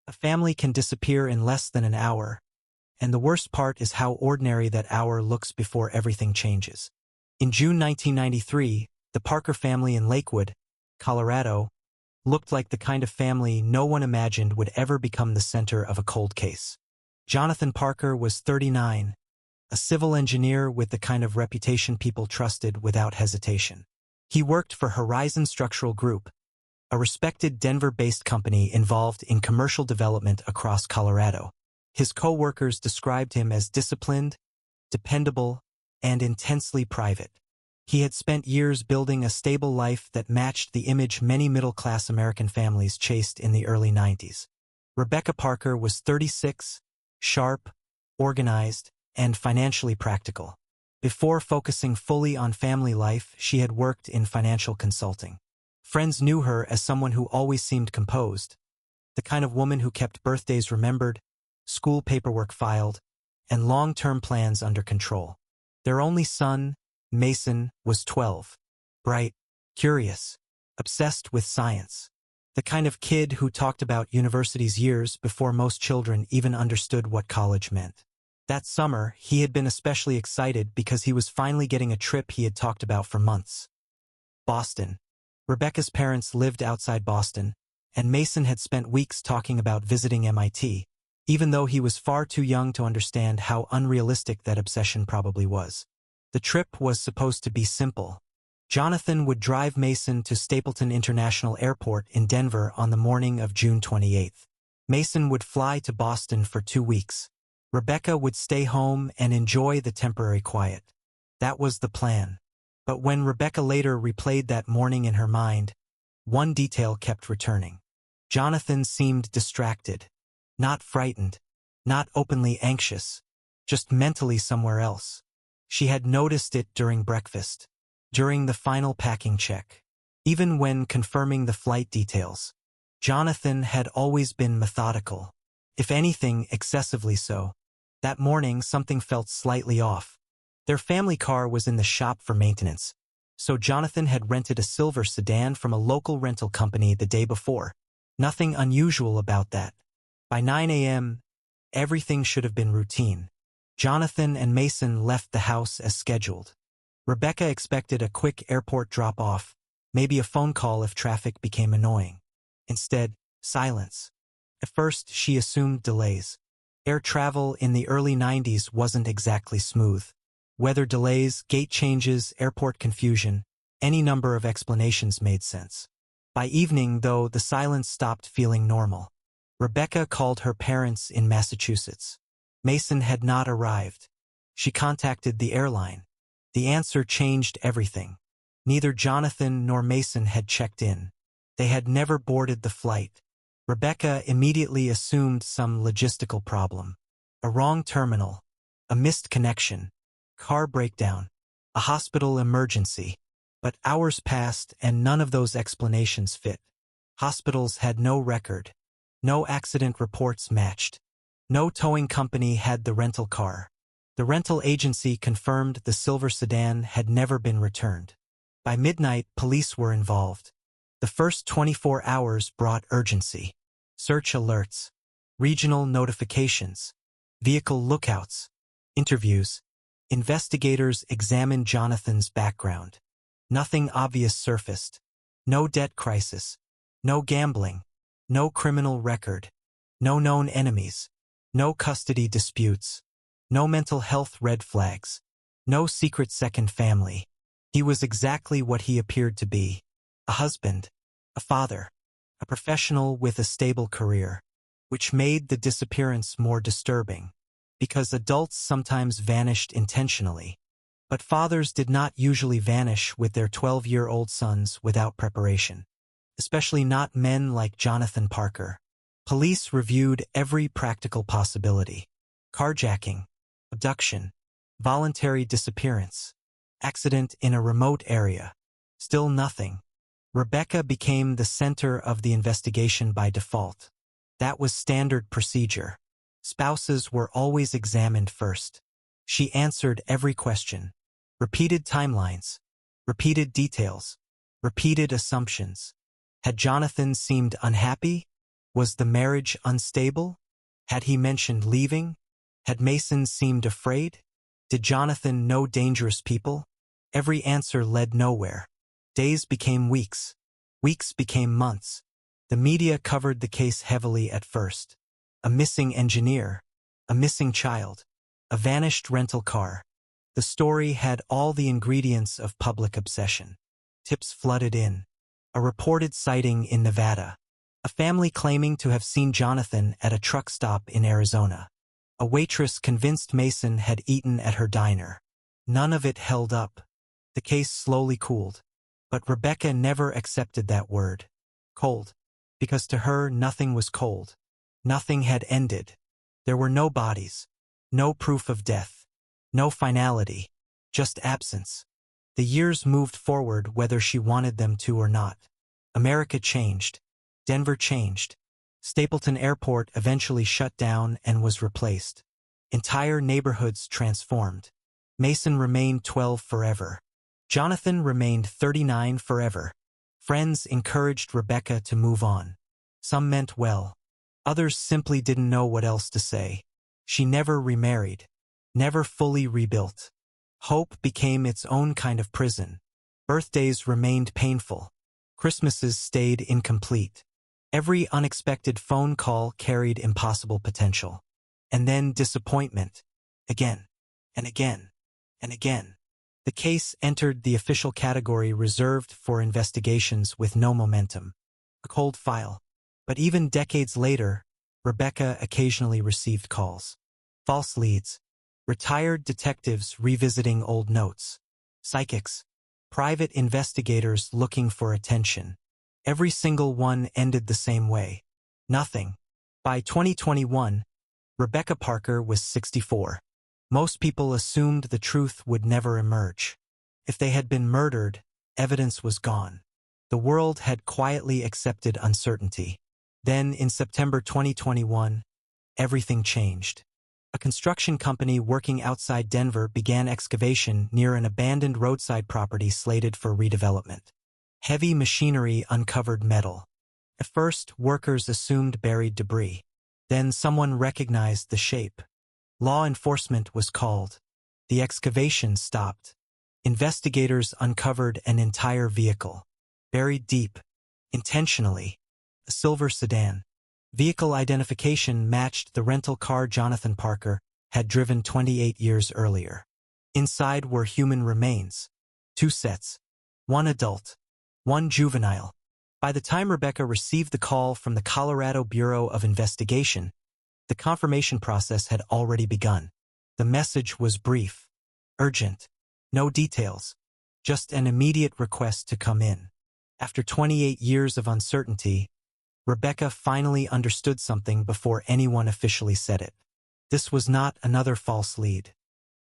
A family can disappear in less than an hour, and the worst part is how ordinary that hour looks before everything changes. In June 1993, the Parker family in Lakewood, Colorado, looked like the kind of family no one imagined would ever become the center of a cold case. Jonathan Parker was 39, a civil engineer with the kind of reputation people trusted without hesitation. He worked for Horizon Structural Group, a respected Denver-based company involved in commercial development across Colorado. His co-workers described him as disciplined, dependable, and intensely private. He had spent years building a stable life that matched the image many middle-class American families chased in the early 90s. Rebecca Parker was 36, sharp, organized, and financially practical. Before focusing fully on family life, she had worked in financial consulting. Friends knew her as someone who always seemed composed, the kind of woman who kept birthdays remembered, school paperwork filed, and long-term plans under control. Their only son, Mason, was 12, bright, curious, obsessed with science. The kind of kid who talked about universities years before most children even understood what college meant. That summer, he had been especially excited because he was finally getting a trip he had talked about for months. Boston. Rebecca's parents lived outside Boston, and Mason had spent weeks talking about visiting MIT, even though he was far too young to understand how unrealistic that obsession probably was. The trip was supposed to be simple. Jonathan would drive Mason to Stapleton International Airport in Denver on the morning of June 28th. Mason would fly to Boston for 2 weeks. Rebecca would stay home and enjoy the temporary quiet. That was the plan. But when Rebecca later replayed that morning in her mind, one detail kept returning. Jonathan seemed distracted, not frightened, not openly anxious, just mentally somewhere else. She had noticed it during breakfast, during the final packing check, even when confirming the flight details. Jonathan had always been methodical, if anything, excessively so. That morning, something felt slightly off. Their family car was in the shop for maintenance, so Jonathan had rented a silver sedan from a local rental company the day before. Nothing unusual about that. By 9 a.m., everything should have been routine. Jonathan and Mason left the house as scheduled. Rebecca expected a quick airport drop-off, maybe a phone call if traffic became annoying. Instead, silence. At first, she assumed delays. Air travel in the early 90s wasn't exactly smooth. Weather delays, gate changes, airport confusion, any number of explanations made sense. By evening, though, the silence stopped feeling normal. Rebecca called her parents in Massachusetts. Mason had not arrived. She contacted the airline. The answer changed everything. Neither Jonathan nor Mason had checked in. They had never boarded the flight. Rebecca immediately assumed some logistical problem. A wrong terminal, a missed connection, car breakdown, a hospital emergency. But hours passed and none of those explanations fit. Hospitals had no record. No accident reports matched. No towing company had the rental car. The rental agency confirmed the silver sedan had never been returned. By midnight, police were involved. The first 24 hours brought urgency. Search alerts, regional notifications, vehicle lookouts, interviews. Investigators examined Jonathan's background. Nothing obvious surfaced. No debt crisis, no gambling, no criminal record, no known enemies, no custody disputes, no mental health red flags, no secret second family. He was exactly what he appeared to be: a husband, a father, a professional with a stable career, which made the disappearance more disturbing, because adults sometimes vanished intentionally. But fathers did not usually vanish with their 12-year-old sons without preparation, especially not men like Jonathan Parker. Police reviewed every practical possibility: carjacking, abduction, voluntary disappearance, accident in a remote area. Still nothing. Rebecca became the center of the investigation by default. That was standard procedure. Spouses were always examined first. She answered every question. Repeated timelines, repeated details, repeated assumptions. Had Jonathan seemed unhappy? Was the marriage unstable? Had he mentioned leaving? Had Mason seemed afraid? Did Jonathan know dangerous people? Every answer led nowhere. Days became weeks. Weeks became months. The media covered the case heavily at first. A missing engineer, a missing child, a vanished rental car. The story had all the ingredients of public obsession. Tips flooded in. A reported sighting in Nevada. A family claiming to have seen Jonathan at a truck stop in Arizona. A waitress convinced Mason had eaten at her diner. None of it held up. The case slowly cooled. But Rebecca never accepted that word. Cold. Because to her nothing was cold. Nothing had ended. There were no bodies. No proof of death. No finality. Just absence. The years moved forward whether she wanted them to or not. America changed. Denver changed. Stapleton Airport eventually shut down and was replaced. Entire neighborhoods transformed. Mason remained 12 forever. Jonathan remained 39 forever. Friends encouraged Rebecca to move on. Some meant well. Others simply didn't know what else to say. She never remarried. Never fully rebuilt. Hope became its own kind of prison. Birthdays remained painful. Christmases stayed incomplete. Every unexpected phone call carried impossible potential. And then disappointment. Again. And again. And again. The case entered the official category reserved for investigations with no momentum. A cold file. But even decades later, Rebecca occasionally received calls. False leads. Retired detectives revisiting old notes. Psychics. Private investigators looking for attention. Every single one ended the same way. Nothing. By 2021, Rebecca Parker was 64. Most people assumed the truth would never emerge. If they had been murdered, evidence was gone. The world had quietly accepted uncertainty. Then, in September 2021, everything changed. A construction company working outside Denver began excavation near an abandoned roadside property slated for redevelopment. Heavy machinery uncovered metal. At first, workers assumed buried debris. Then someone recognized the shape. Law enforcement was called. The excavation stopped. Investigators uncovered an entire vehicle. Buried deep. Intentionally. A silver sedan. Vehicle identification matched the rental car Jonathan Parker had driven 28 years earlier. Inside were human remains. 2 sets. 1 adult. 1 juvenile. By the time Rebecca received the call from the Colorado Bureau of Investigation, the confirmation process had already begun. The message was brief. Urgent. No details. Just an immediate request to come in. After 28 years of uncertainty, Rebecca finally understood something before anyone officially said it. This was not another false lead.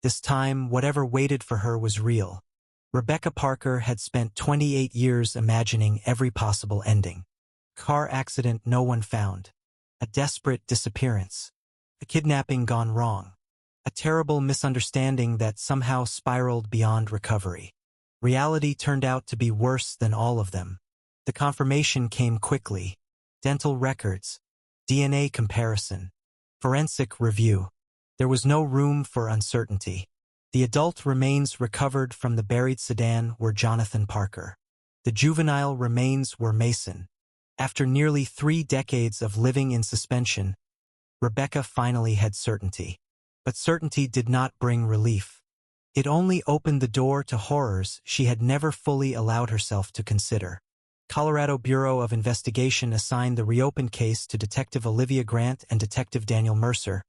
This time, whatever waited for her was real. Rebecca Parker had spent 28 years imagining every possible ending. Car accident no one found. A desperate disappearance. A kidnapping gone wrong. A terrible misunderstanding that somehow spiraled beyond recovery. Reality turned out to be worse than all of them. The confirmation came quickly. Dental records. DNA comparison. Forensic review. There was no room for uncertainty. The adult remains recovered from the buried sedan were Jonathan Parker. The juvenile remains were Mason. After nearly 3 decades of living in suspension, Rebecca finally had certainty. But certainty did not bring relief. It only opened the door to horrors she had never fully allowed herself to consider. Colorado Bureau of Investigation assigned the reopened case to Detective Olivia Grant and Detective Daniel Mercer,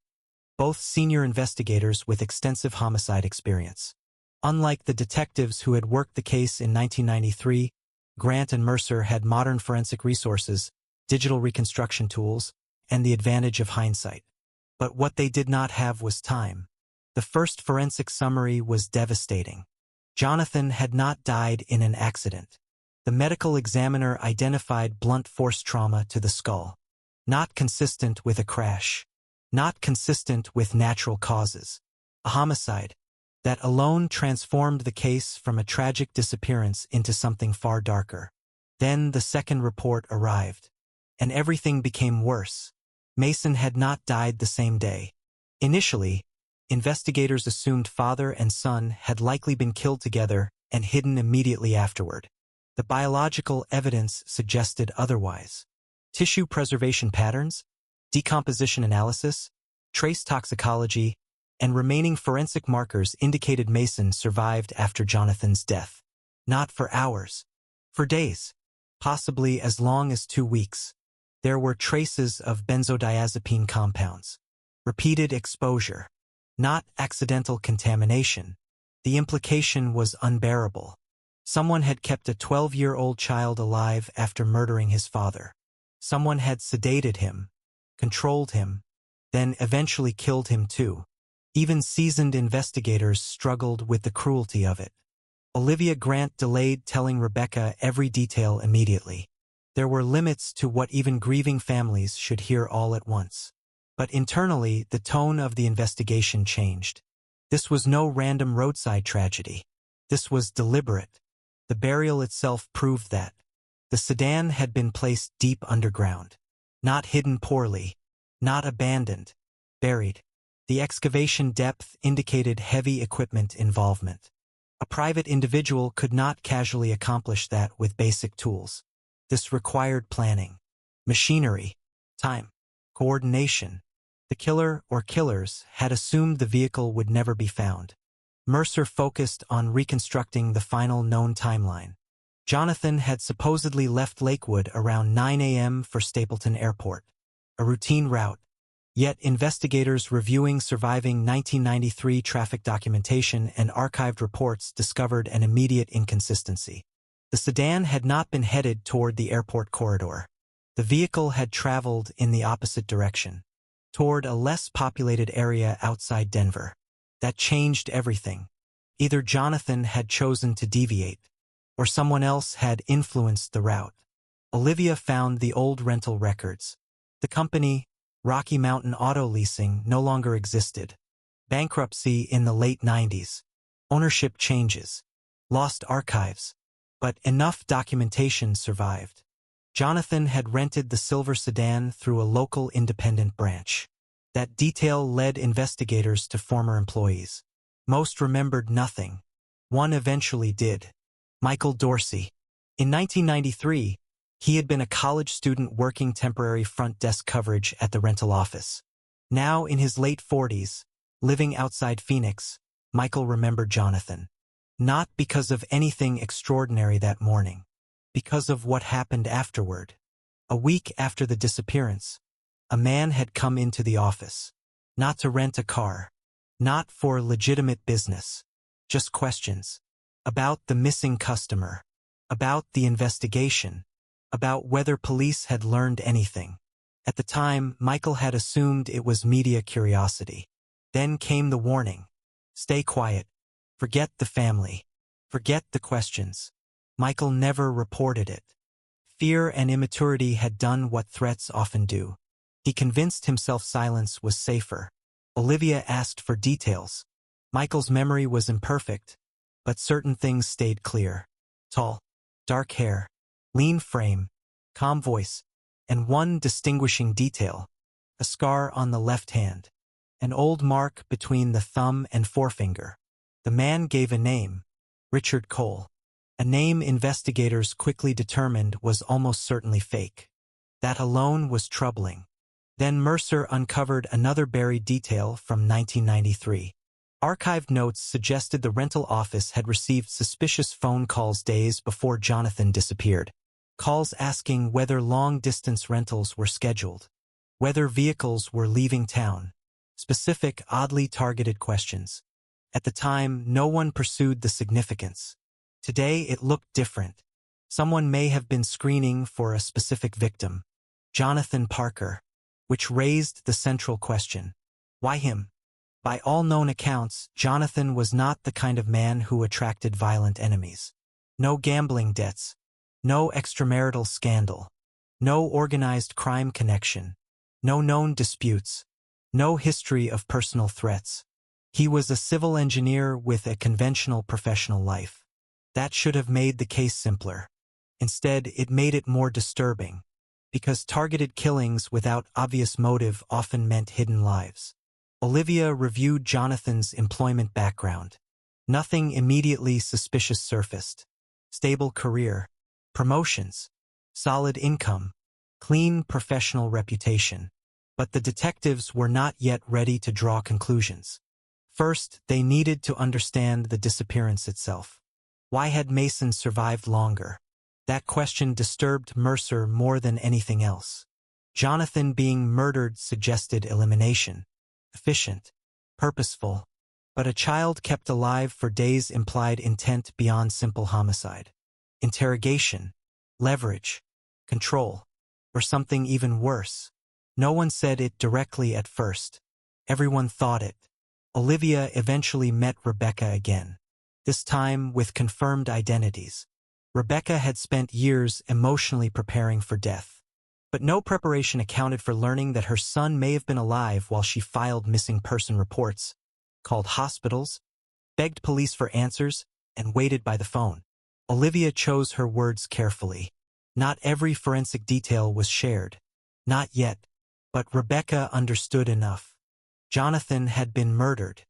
both senior investigators with extensive homicide experience. Unlike the detectives who had worked the case in 1993, Grant and Mercer had modern forensic resources, digital reconstruction tools, and the advantage of hindsight. But what they did not have was time. The first forensic summary was devastating. Jonathan had not died in an accident. The medical examiner identified blunt force trauma to the skull. Not consistent with a crash. Not consistent with natural causes. A homicide. That alone transformed the case from a tragic disappearance into something far darker. Then the second report arrived. and everything became worse. Mason had not died the same day. Initially, investigators assumed father and son had likely been killed together and hidden immediately afterward. The biological evidence suggested otherwise. Tissue preservation patterns, decomposition analysis, trace toxicology, and remaining forensic markers indicated Mason survived after Jonathan's death. Not for hours. For days. Possibly as long as 2 weeks. There were traces of benzodiazepine compounds. Repeated exposure. Not accidental contamination. The implication was unbearable. Someone had kept a 12-year-old child alive after murdering his father. Someone had sedated him, controlled him, then eventually killed him too. Even seasoned investigators struggled with the cruelty of it. Olivia Grant delayed telling Rebecca every detail immediately. There were limits to what even grieving families should hear all at once. But internally, the tone of the investigation changed. This was no random roadside tragedy. This was deliberate. The burial itself proved that. The sedan had been placed deep underground. Not hidden poorly. Not abandoned. Buried. The excavation depth indicated heavy equipment involvement. A private individual could not casually accomplish that with basic tools. This required planning, machinery, time, coordination. The killer or killers had assumed the vehicle would never be found. Mercer focused on reconstructing the final known timeline. Jonathan had supposedly left Lakewood around 9 a.m. for Stapleton Airport, a routine route. Yet investigators reviewing surviving 1993 traffic documentation and archived reports discovered an immediate inconsistency. The sedan had not been headed toward the airport corridor. The vehicle had traveled in the opposite direction, toward a less populated area outside Denver. That changed everything. Either Jonathan had chosen to deviate, or someone else had influenced the route. Olivia found the old rental records. The company, Rocky Mountain Auto Leasing, no longer existed. Bankruptcy in the late 90s. Ownership changes. Lost archives. But enough documentation survived. Jonathan had rented the silver sedan through a local independent branch. That detail led investigators to former employees. Most remembered nothing. One eventually did. Michael Dorsey. In 1993, he had been a college student working temporary front desk coverage at the rental office. Now in his late 40s, living outside Phoenix, Michael remembered Jonathan. Not because of anything extraordinary that morning. Because of what happened afterward. A week after the disappearance, a man had come into the office. Not to rent a car. Not for legitimate business. Just questions. About the missing customer. About the investigation. About whether police had learned anything. At the time, Michael had assumed it was media curiosity. Then came the warning. Stay quiet. Forget the family. Forget the questions. Michael never reported it. Fear and immaturity had done what threats often do. He convinced himself silence was safer. Olivia asked for details. Michael's memory was imperfect, but certain things stayed clear. Tall, dark hair, lean frame, calm voice, and one distinguishing detail, a scar on the left hand, an old mark between the thumb and forefinger. The man gave a name, Richard Cole, a name investigators quickly determined was almost certainly fake. That alone was troubling. Then Mercer uncovered another buried detail from 1993. Archived notes suggested the rental office had received suspicious phone calls days before Jonathan disappeared. Calls asking whether long-distance rentals were scheduled, whether vehicles were leaving town. Specific, oddly targeted questions. At the time, no one pursued the significance. Today, it looked different. Someone may have been screening for a specific victim. Jonathan Parker. Which raised the central question. Why him? By all known accounts, Jonathan was not the kind of man who attracted violent enemies. No gambling debts. No extramarital scandal. No organized crime connection. No known disputes. No history of personal threats. He was a civil engineer with a conventional professional life. That should have made the case simpler. Instead, it made it more disturbing. because targeted killings without obvious motive often meant hidden lives. Olivia reviewed Jonathan's employment background. Nothing immediately suspicious surfaced. Stable career, promotions, solid income, clean professional reputation. But the detectives were not yet ready to draw conclusions. First, they needed to understand the disappearance itself. Why had Mason survived longer? That question disturbed Mercer more than anything else. Jonathan being murdered suggested elimination. Efficient, purposeful. But a child kept alive for days implied intent beyond simple homicide. Interrogation, leverage, control, or something even worse. No one said it directly at first. Everyone thought it. Olivia eventually met Rebecca again. This time with confirmed identities. Rebecca had spent years emotionally preparing for death. But no preparation accounted for learning that her son may have been alive while she filed missing person reports, called hospitals, begged police for answers, and waited by the phone. Olivia chose her words carefully. Not every forensic detail was shared. Not yet. But Rebecca understood enough. Jonathan had been murdered.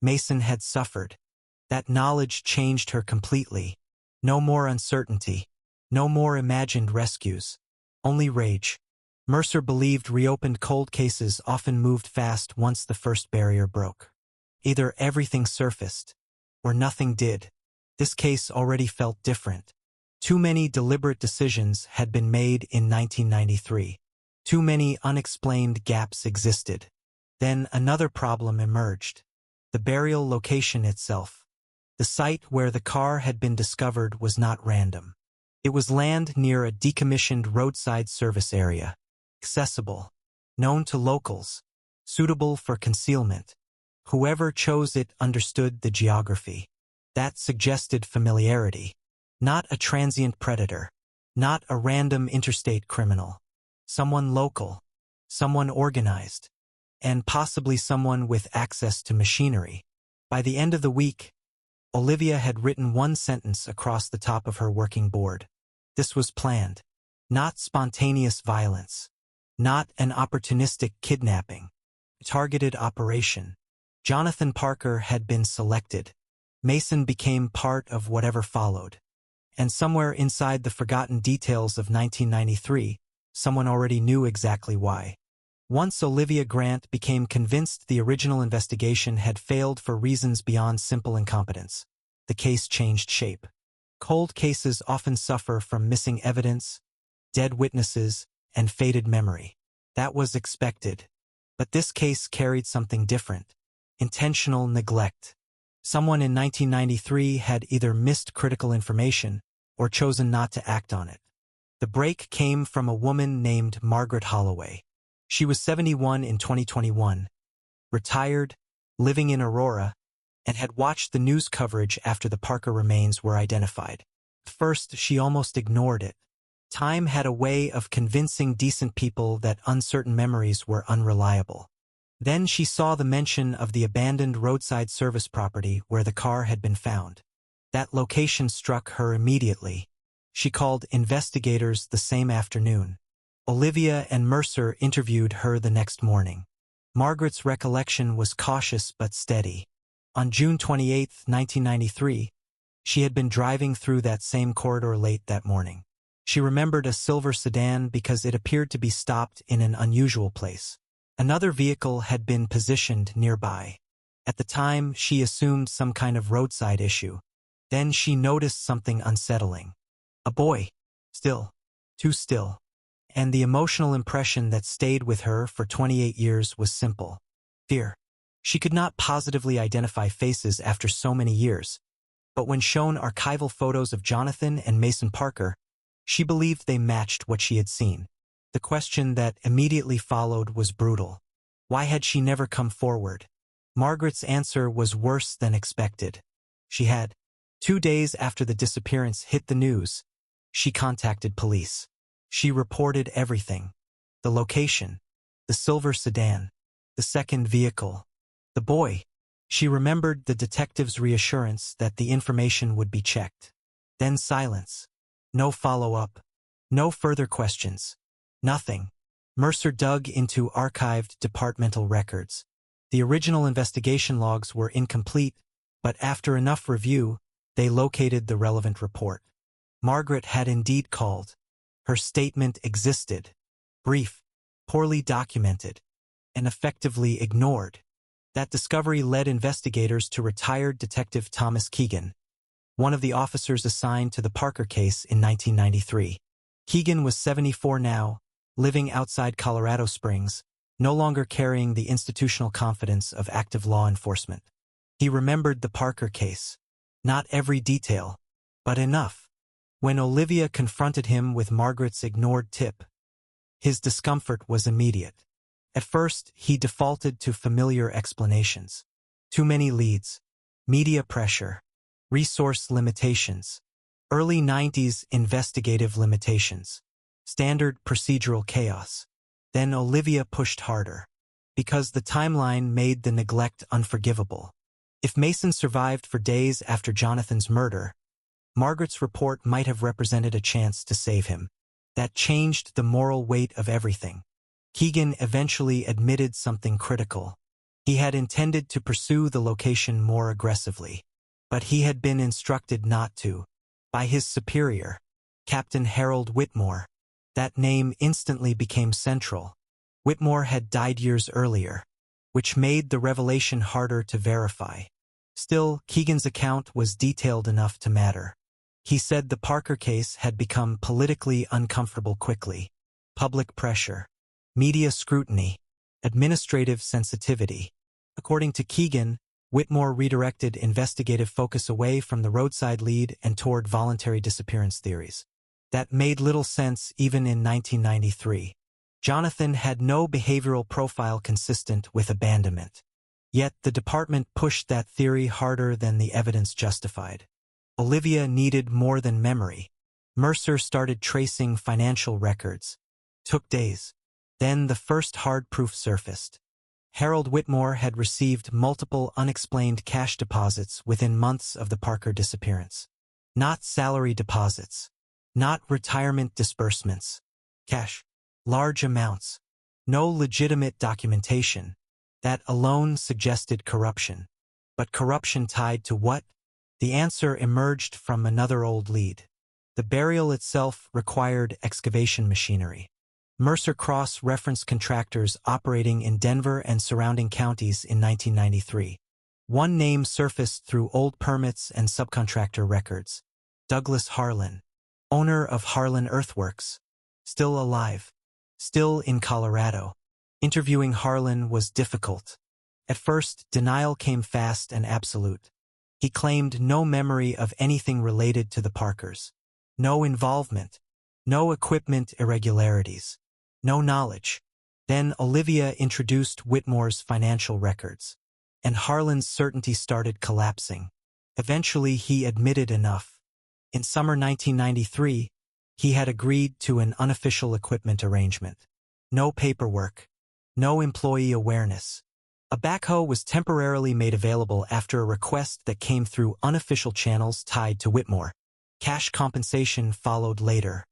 Mason had suffered. That knowledge changed her completely. No more uncertainty. No more imagined rescues. Only rage. Mercer believed reopened cold cases often moved fast once the first barrier broke. Either everything surfaced, or nothing did. This case already felt different. Too many deliberate decisions had been made in 1993. Too many unexplained gaps existed. Then another problem emerged. The burial location itself. The site where the car had been discovered was not random. It was land near a decommissioned roadside service area. Accessible. Known to locals. Suitable for concealment. Whoever chose it understood the geography. That suggested familiarity. Not a transient predator. Not a random interstate criminal. Someone local. Someone organized. And possibly someone with access to machinery. By the end of the week, Olivia had written one sentence across the top of her working board. This was planned. Not spontaneous violence. Not an opportunistic kidnapping. Targeted operation. Jonathan Parker had been selected. Mason became part of whatever followed. And somewhere inside the forgotten details of 1993, someone already knew exactly why. Once Olivia Grant became convinced the original investigation had failed for reasons beyond simple incompetence, the case changed shape. Cold cases often suffer from missing evidence, dead witnesses, and faded memory. That was expected. But this case carried something different. Intentional neglect. Someone in 1993 had either missed critical information or chosen not to act on it. The break came from a woman named Margaret Holloway. She was 71 in 2021, retired, living in Aurora, and had watched the news coverage after the Parker remains were identified. At first, she almost ignored it. Time had a way of convincing decent people that uncertain memories were unreliable. Then she saw the mention of the abandoned roadside service property where the car had been found. That location struck her immediately. She called investigators the same afternoon. Olivia and Mercer interviewed her the next morning. Margaret's recollection was cautious but steady. On June 28, 1993, she had been driving through that same corridor late that morning. She remembered a silver sedan because it appeared to be stopped in an unusual place. Another vehicle had been positioned nearby. At the time, she assumed some kind of roadside issue. Then she noticed something unsettling. A boy. Still. Too still. And the emotional impression that stayed with her for 28 years was simple. Fear. She could not positively identify faces after so many years, but when shown archival photos of Jonathan and Mason Parker, she believed they matched what she had seen. The question that immediately followed was brutal. Why had she never come forward? Margaret's answer was worse than expected. She had. 2 days after the disappearance hit the news, she contacted police. She reported everything. The location, the silver sedan, the second vehicle, the boy. She remembered the detective's reassurance that the information would be checked. Then silence. No follow-up. No further questions. Nothing. Mercer dug into archived departmental records. The original investigation logs were incomplete, but after enough review, they located the relevant report. Margaret had indeed called. Her statement existed. Brief, poorly documented, and effectively ignored. That discovery led investigators to retired Detective Thomas Keegan, one of the officers assigned to the Parker case in 1993. Keegan was 74 now, living outside Colorado Springs, no longer carrying the institutional confidence of active law enforcement. He remembered the Parker case. Not every detail, but enough. When Olivia confronted him with Margaret's ignored tip, his discomfort was immediate. At first, he defaulted to familiar explanations. Too many leads, media pressure, resource limitations, early 90s investigative limitations, standard procedural chaos. Then Olivia pushed harder, because the timeline made the neglect unforgivable. If Mason survived for days after Jonathan's murder, Margaret's report might have represented a chance to save him. That changed the moral weight of everything. Keegan eventually admitted something critical. He had intended to pursue the location more aggressively, but he had been instructed not to, by his superior, Captain Harold Whitmore. That name instantly became central. Whitmore had died years earlier, which made the revelation harder to verify. Still, Keegan's account was detailed enough to matter. He said the Parker case had become politically uncomfortable quickly. Public pressure, media scrutiny, administrative sensitivity. According to Keegan, Whitmore redirected investigative focus away from the roadside lead and toward voluntary disappearance theories. That made little sense even in 1993. Jonathan had no behavioral profile consistent with abandonment. Yet the department pushed that theory harder than the evidence justified. Olivia needed more than memory. Mercer started tracing financial records. Took days. Then the first hard proof surfaced. Harold Whitmore had received multiple unexplained cash deposits within months of the Parker disappearance. Not salary deposits. Not retirement disbursements. Cash. Large amounts. No legitimate documentation. That alone suggested corruption. But corruption tied to what? The answer emerged from another old lead. The burial itself required excavation machinery. Mercer cross-referenced contractors operating in Denver and surrounding counties in 1993. One name surfaced through old permits and subcontractor records. Douglas Harlan, owner of Harlan Earthworks. Still alive. Still in Colorado. Interviewing Harlan was difficult. At first, denial came fast and absolute. He claimed no memory of anything related to the Parkers. No involvement. No equipment irregularities. No knowledge. Then Olivia introduced Whitmore's financial records, and Harlan's certainty started collapsing. Eventually, he admitted enough. In summer 1993, he had agreed to an unofficial equipment arrangement. No paperwork. No employee awareness. A backhoe was temporarily made available after a request that came through unofficial channels tied to Whitmore. Cash compensation followed later.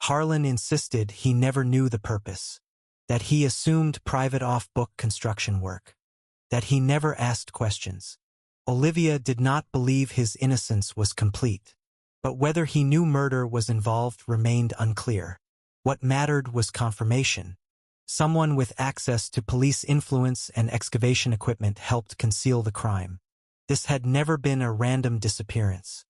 Harlan insisted he never knew the purpose, that he assumed private off-book construction work, that he never asked questions. Olivia did not believe his innocence was complete, but whether he knew murder was involved remained unclear. What mattered was confirmation. Someone with access to police influence and excavation equipment helped conceal the crime. This had never been a random disappearance.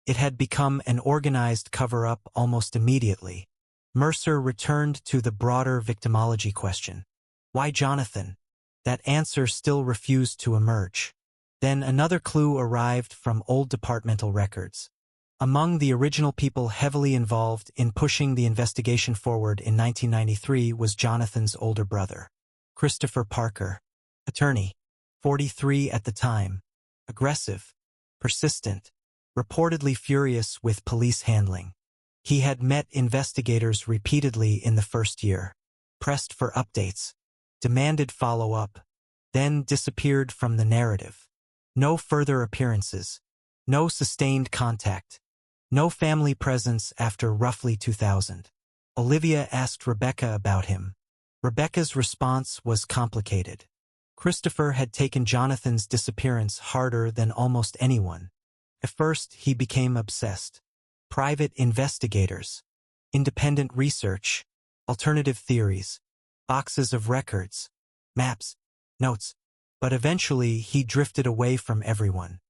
It had become an organized cover-up almost immediately. Mercer returned to the broader victimology question. Why Jonathan? That answer still refused to emerge. Then another clue arrived from old departmental records. Among the original people heavily involved in pushing the investigation forward in 1993 was Jonathan's older brother, Christopher Parker, attorney, 43 at the time, aggressive, persistent, reportedly furious with police handling. He had met investigators repeatedly in the first year, pressed for updates, demanded follow-up, then disappeared from the narrative. No further appearances, no sustained contact, no family presence after roughly 2000. Olivia asked Rebecca about him. Rebecca's response was complicated. Christopher had taken Jonathan's disappearance harder than almost anyone. At first, he became obsessed. Private investigators, independent research, alternative theories, boxes of records, maps, notes. But eventually, he drifted away from everyone.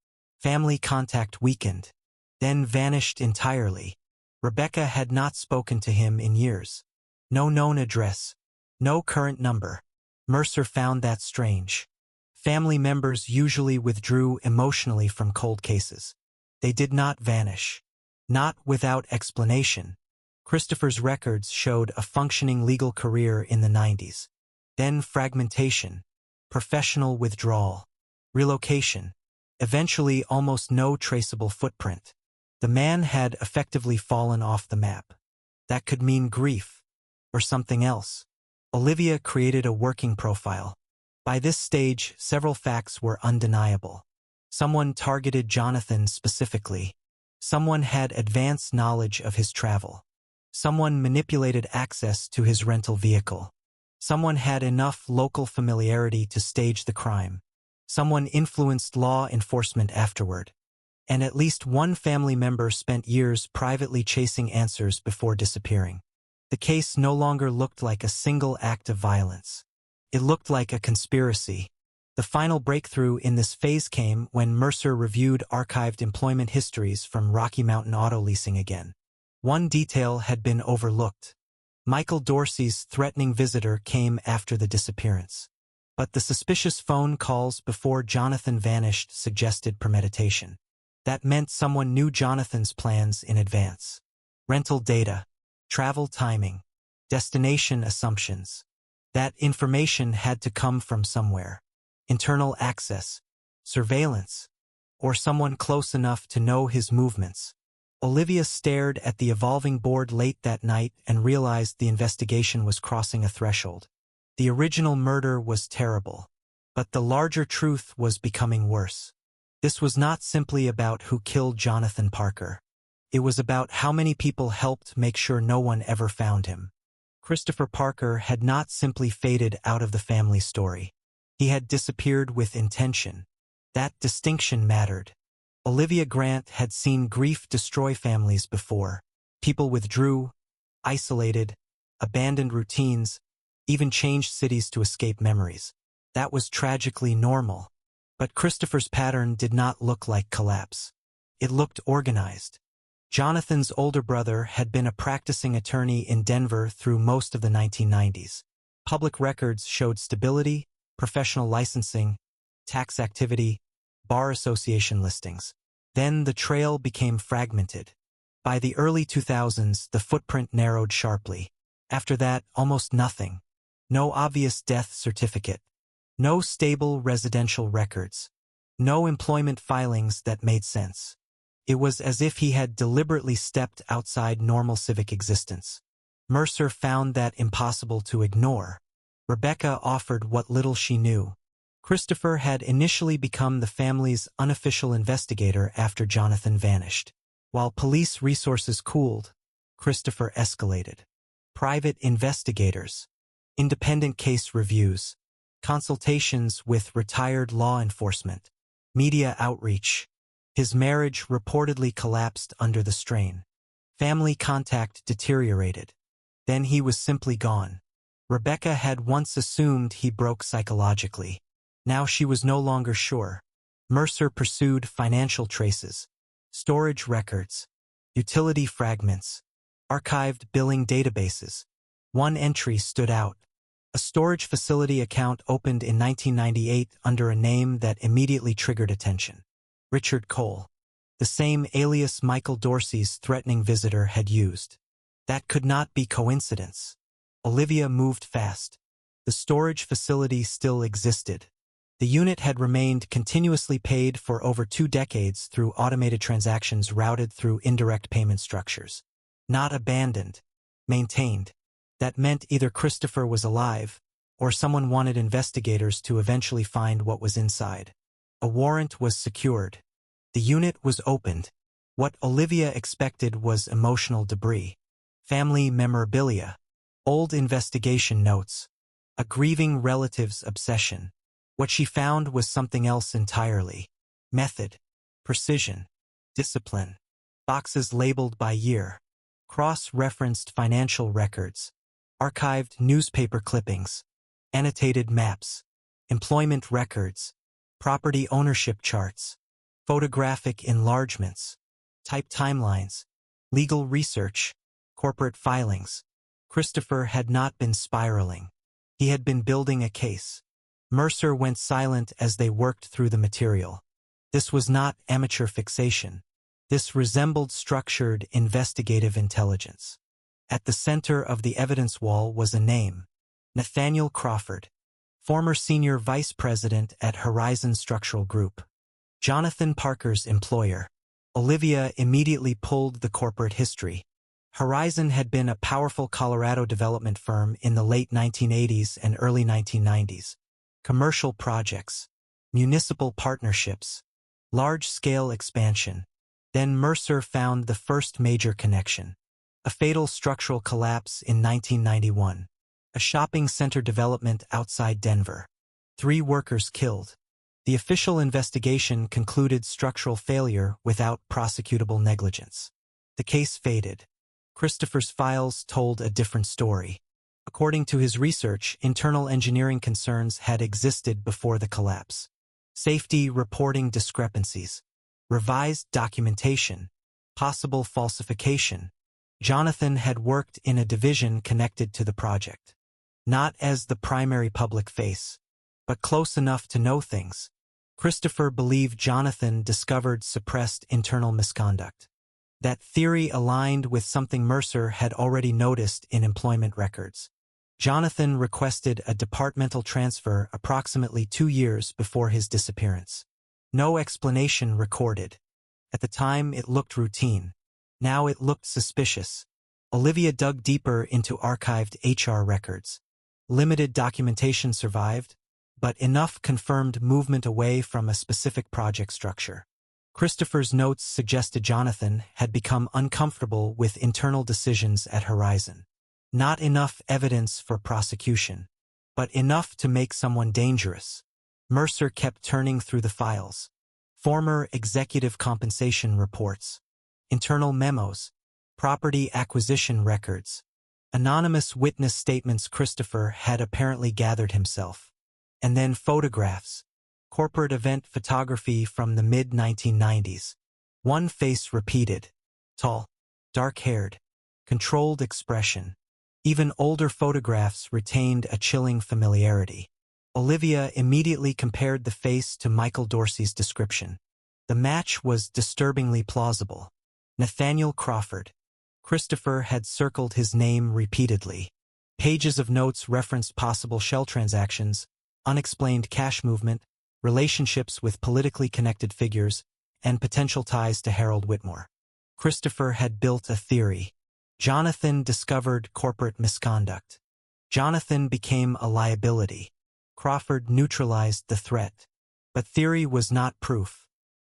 Family contact weakened, then vanished entirely. Rebecca had not spoken to him in years. No known address, no current number. Mercer found that strange. Family members usually withdrew emotionally from cold cases. They did not vanish. Not without explanation. Christopher's records showed a functioning legal career in the 90s. Then fragmentation, professional withdrawal, relocation, eventually almost no traceable footprint. The man had effectively fallen off the map. That could mean grief, or something else. Olivia created a working profile. By this stage, several facts were undeniable. Someone targeted Jonathan specifically. Someone had advanced knowledge of his travel. Someone manipulated access to his rental vehicle. Someone had enough local familiarity to stage the crime. Someone influenced law enforcement afterward. And at least one family member spent years privately chasing answers before disappearing. The case no longer looked like a single act of violence. It looked like a conspiracy. The final breakthrough in this phase came when Mercer reviewed archived employment histories from Rocky Mountain Auto Leasing again. One detail had been overlooked. Michael Dorsey's threatening visitor came after the disappearance. But the suspicious phone calls before Jonathan vanished suggested premeditation. That meant someone knew Jonathan's plans in advance. Rental data, travel timing, destination assumptions. That information had to come from somewhere. Internal access, surveillance, or someone close enough to know his movements. Olivia stared at the evolving board late that night and realized the investigation was crossing a threshold. The original murder was terrible, but the larger truth was becoming worse. This was not simply about who killed Jonathan Parker. It was about how many people helped make sure no one ever found him. Christopher Parker had not simply faded out of the family story. He had disappeared with intention. That distinction mattered. Olivia Grant had seen grief destroy families before. People withdrew, isolated, abandoned routines, even changed cities to escape memories. That was tragically normal. But Christopher's pattern did not look like collapse. It looked organized. Jonathan's older brother had been a practicing attorney in Denver through most of the 1990s. Public records showed stability, professional licensing, tax activity, bar association listings. Then the trail became fragmented. By the early 2000s, the footprint narrowed sharply. After that, almost nothing. No obvious death certificate. No stable residential records. No employment filings that made sense. It was as if he had deliberately stepped outside normal civic existence. Mercer found that impossible to ignore. Rebecca offered what little she knew. Christopher had initially become the family's unofficial investigator after Jonathan vanished. While police resources cooled, Christopher escalated. Private investigators, independent case reviews, consultations with retired law enforcement, media outreach. His marriage reportedly collapsed under the strain. Family contact deteriorated. Then he was simply gone. Rebecca had once assumed he broke psychologically. Now she was no longer sure. Mercer pursued financial traces, storage records, utility fragments, archived billing databases. One entry stood out. A storage facility account opened in 1998 under a name that immediately triggered attention. Richard Cole. The same alias Michael Dorsey's threatening visitor had used. That could not be coincidence. Olivia moved fast. The storage facility still existed. The unit had remained continuously paid for over 2 decades through automated transactions routed through indirect payment structures. Not abandoned. Maintained. That meant either Christopher was alive, or someone wanted investigators to eventually find what was inside. A warrant was secured. The unit was opened. What Olivia expected was emotional debris. family memorabilia, old investigation notes, a grieving relative's obsession. What she found was something else entirely. Method, precision, discipline, boxes labeled by year, cross-referenced financial records, archived newspaper clippings, annotated maps, employment records, property ownership charts, photographic enlargements, typed timelines, legal research, corporate filings. Christopher had not been spiraling. He had been building a case. Mercer went silent as they worked through the material. This was not amateur fixation. This resembled structured investigative intelligence. At the center of the evidence wall was a name: Nathaniel Crawford, former senior vice president at Horizon Structural Group. Jonathan Parker's employer. Olivia immediately pulled the corporate history. Horizon had been a powerful Colorado development firm in the late 1980s and early 1990s. Commercial projects, municipal partnerships, large-scale expansion. Then Mercer found the first major connection: a fatal structural collapse in 1991. A shopping center development outside Denver. 3 workers killed. The official investigation concluded structural failure without prosecutable negligence. The case faded. Christopher's files told a different story. According to his research, internal engineering concerns had existed before the collapse. Safety reporting discrepancies, revised documentation, possible falsification. Jonathan had worked in a division connected to the project. Not as the primary public face, but close enough to know things. Christopher believed Jonathan discovered suppressed internal misconduct. That theory aligned with something Mercer had already noticed in employment records. Jonathan requested a departmental transfer approximately 2 years before his disappearance. No explanation recorded. At the time, it looked routine. Now it looked suspicious. Olivia dug deeper into archived HR records. Limited documentation survived, but enough confirmed movement away from a specific project structure. Christopher's notes suggested Jonathan had become uncomfortable with internal decisions at Horizon. Not enough evidence for prosecution, but enough to make someone dangerous. Mercer kept turning through the files. Former executive compensation reports, internal memos, property acquisition records, anonymous witness statements. Christopher had apparently gathered himself. And then photographs, corporate event photography from the mid-1990s. One face repeated: tall, dark-haired, controlled expression. Even older photographs retained a chilling familiarity. Olivia immediately compared the face to Michael Dorsey's description. The match was disturbingly plausible. Nathaniel Crawford. Christopher had circled his name repeatedly. Pages of notes referenced possible shell transactions, unexplained cash movement, relationships with politically connected figures, and potential ties to Harold Whitmore. Christopher had built a theory. Jonathan discovered corporate misconduct. Jonathan became a liability. Crawford neutralized the threat. But theory was not proof.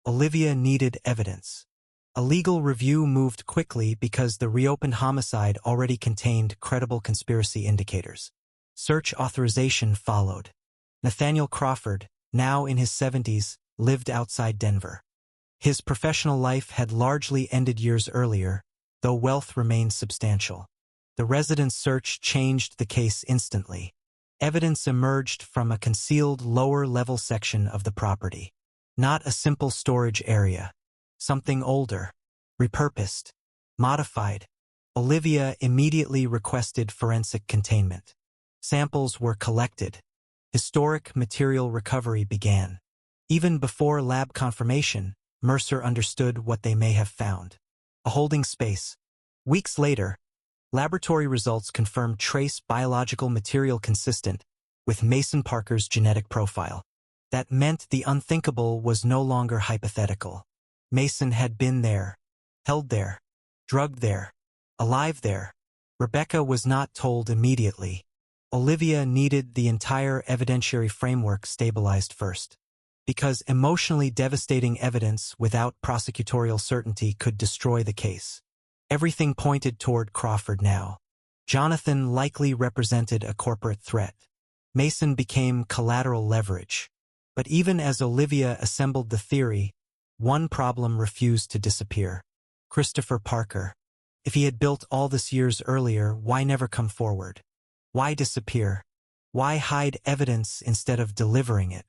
Olivia needed evidence. A legal review moved quickly because the reopened homicide already contained credible conspiracy indicators. Search authorization followed. Nathaniel Crawford, now in his 70s, lived outside Denver. His professional life had largely ended years earlier, though wealth remained substantial. The residence search changed the case instantly. Evidence emerged from a concealed lower-level section of the property. Not a simple storage area. Something older, repurposed, modified. Olivia immediately requested forensic containment. Samples were collected. Historic material recovery began. Even before lab confirmation, Mercer understood what they may have found. A holding space. Weeks later, laboratory results confirmed trace biological material consistent with Mason Parker's genetic profile. That meant the unthinkable was no longer hypothetical. Mason had been there, held there, drugged there, alive there. Rebecca was not told immediately. Olivia needed the entire evidentiary framework stabilized first. Because emotionally devastating evidence without prosecutorial certainty could destroy the case. Everything pointed toward Crawford now. Jonathan likely represented a corporate threat. Mason became collateral leverage. But even as Olivia assembled the theory, one problem refused to disappear. Christopher Parker. If he had built all this years earlier, why never come forward? Why disappear? Why hide evidence instead of delivering it?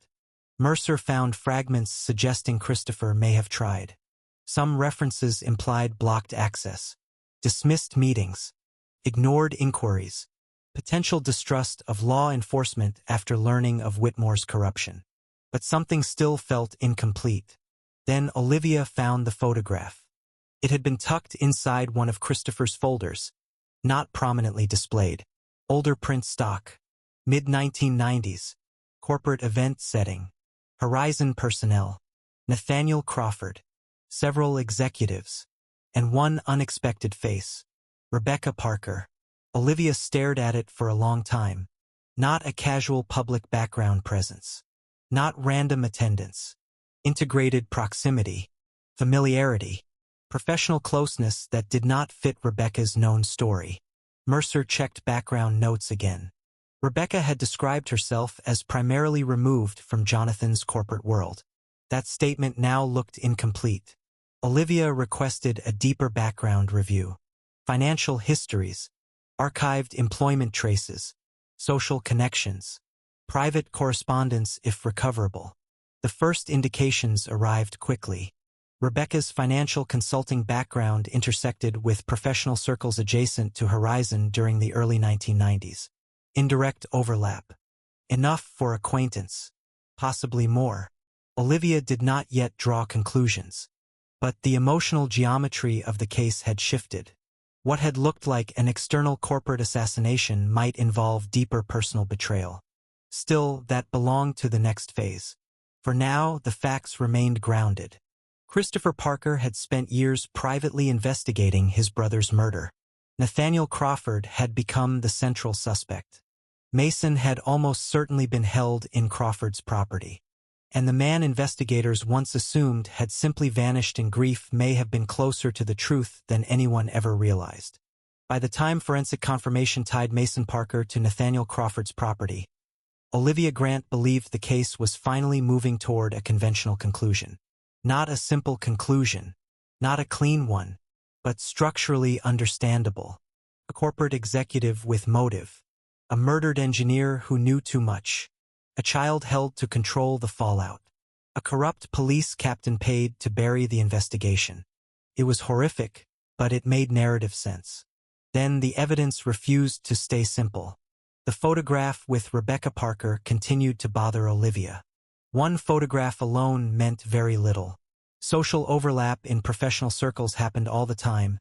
Mercer found fragments suggesting Christopher may have tried. Some references implied blocked access, dismissed meetings, ignored inquiries, potential distrust of law enforcement after learning of Whitmore's corruption. But something still felt incomplete. Then Olivia found the photograph. It had been tucked inside one of Christopher's folders, not prominently displayed. Older print stock. Mid-1990s. Corporate event setting. Horizon personnel. Nathaniel Crawford. Several executives. And one unexpected face. Rebecca Parker. Olivia stared at it for a long time. Not a casual public background presence. Not random attendance. Integrated proximity. Familiarity. Professional closeness that did not fit Rebecca's known story. Mercer checked background notes again. Rebecca had described herself as primarily removed from Jonathan's corporate world. That statement now looked incomplete. Olivia requested a deeper background review. Financial histories, archived employment traces, social connections, private correspondence if recoverable. The first indications arrived quickly. Rebecca's financial consulting background intersected with professional circles adjacent to Horizon during the early 1990s. Indirect overlap. Enough for acquaintance. Possibly more. Olivia did not yet draw conclusions. But the emotional geometry of the case had shifted. What had looked like an external corporate assassination might involve deeper personal betrayal. Still, that belonged to the next phase. For now, the facts remained grounded. Christopher Parker had spent years privately investigating his brother's murder. Nathaniel Crawford had become the central suspect. Mason had almost certainly been held in Crawford's property. And the man investigators once assumed had simply vanished in grief may have been closer to the truth than anyone ever realized. By the time forensic confirmation tied Mason Parker to Nathaniel Crawford's property, Olivia Grant believed the case was finally moving toward a conventional conclusion. Not a simple conclusion, not a clean one, but structurally understandable. A corporate executive with motive, a murdered engineer who knew too much, a child held to control the fallout, a corrupt police captain paid to bury the investigation. It was horrific, but it made narrative sense. Then the evidence refused to stay simple. The photograph with Rebecca Parker continued to bother Olivia. One photograph alone meant very little. Social overlap in professional circles happened all the time,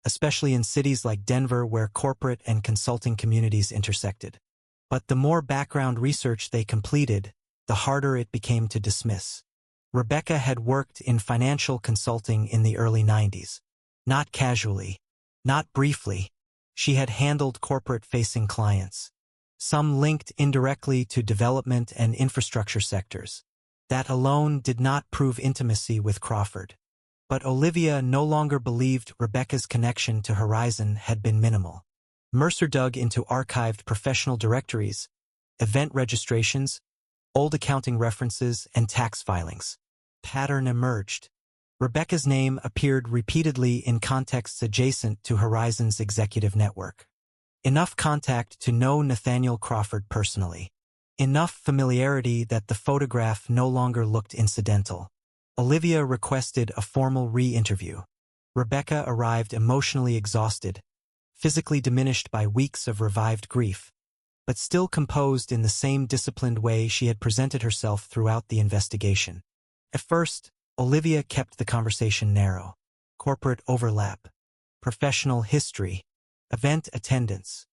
especially in cities like Denver where corporate and consulting communities intersected. But the more background research they completed, the harder it became to dismiss. Rebecca had worked in financial consulting in the early 90s. Not casually, not briefly. She had handled corporate-facing clients. Some linked indirectly to development and infrastructure sectors. That alone did not prove intimacy with Crawford. But Olivia no longer believed Rebecca's connection to Horizon had been minimal. Mercer dug into archived professional directories, event registrations, old accounting references, and tax filings. Pattern emerged. Rebecca's name appeared repeatedly in contexts adjacent to Horizon's executive network. Enough contact to know Nathaniel Crawford personally. Enough familiarity that the photograph no longer looked incidental. Olivia requested a formal re-interview. Rebecca arrived emotionally exhausted, physically diminished by weeks of revived grief, but still composed in the same disciplined way she had presented herself throughout the investigation. At first, Olivia kept the conversation narrow. Corporate overlap, professional history, event attendance.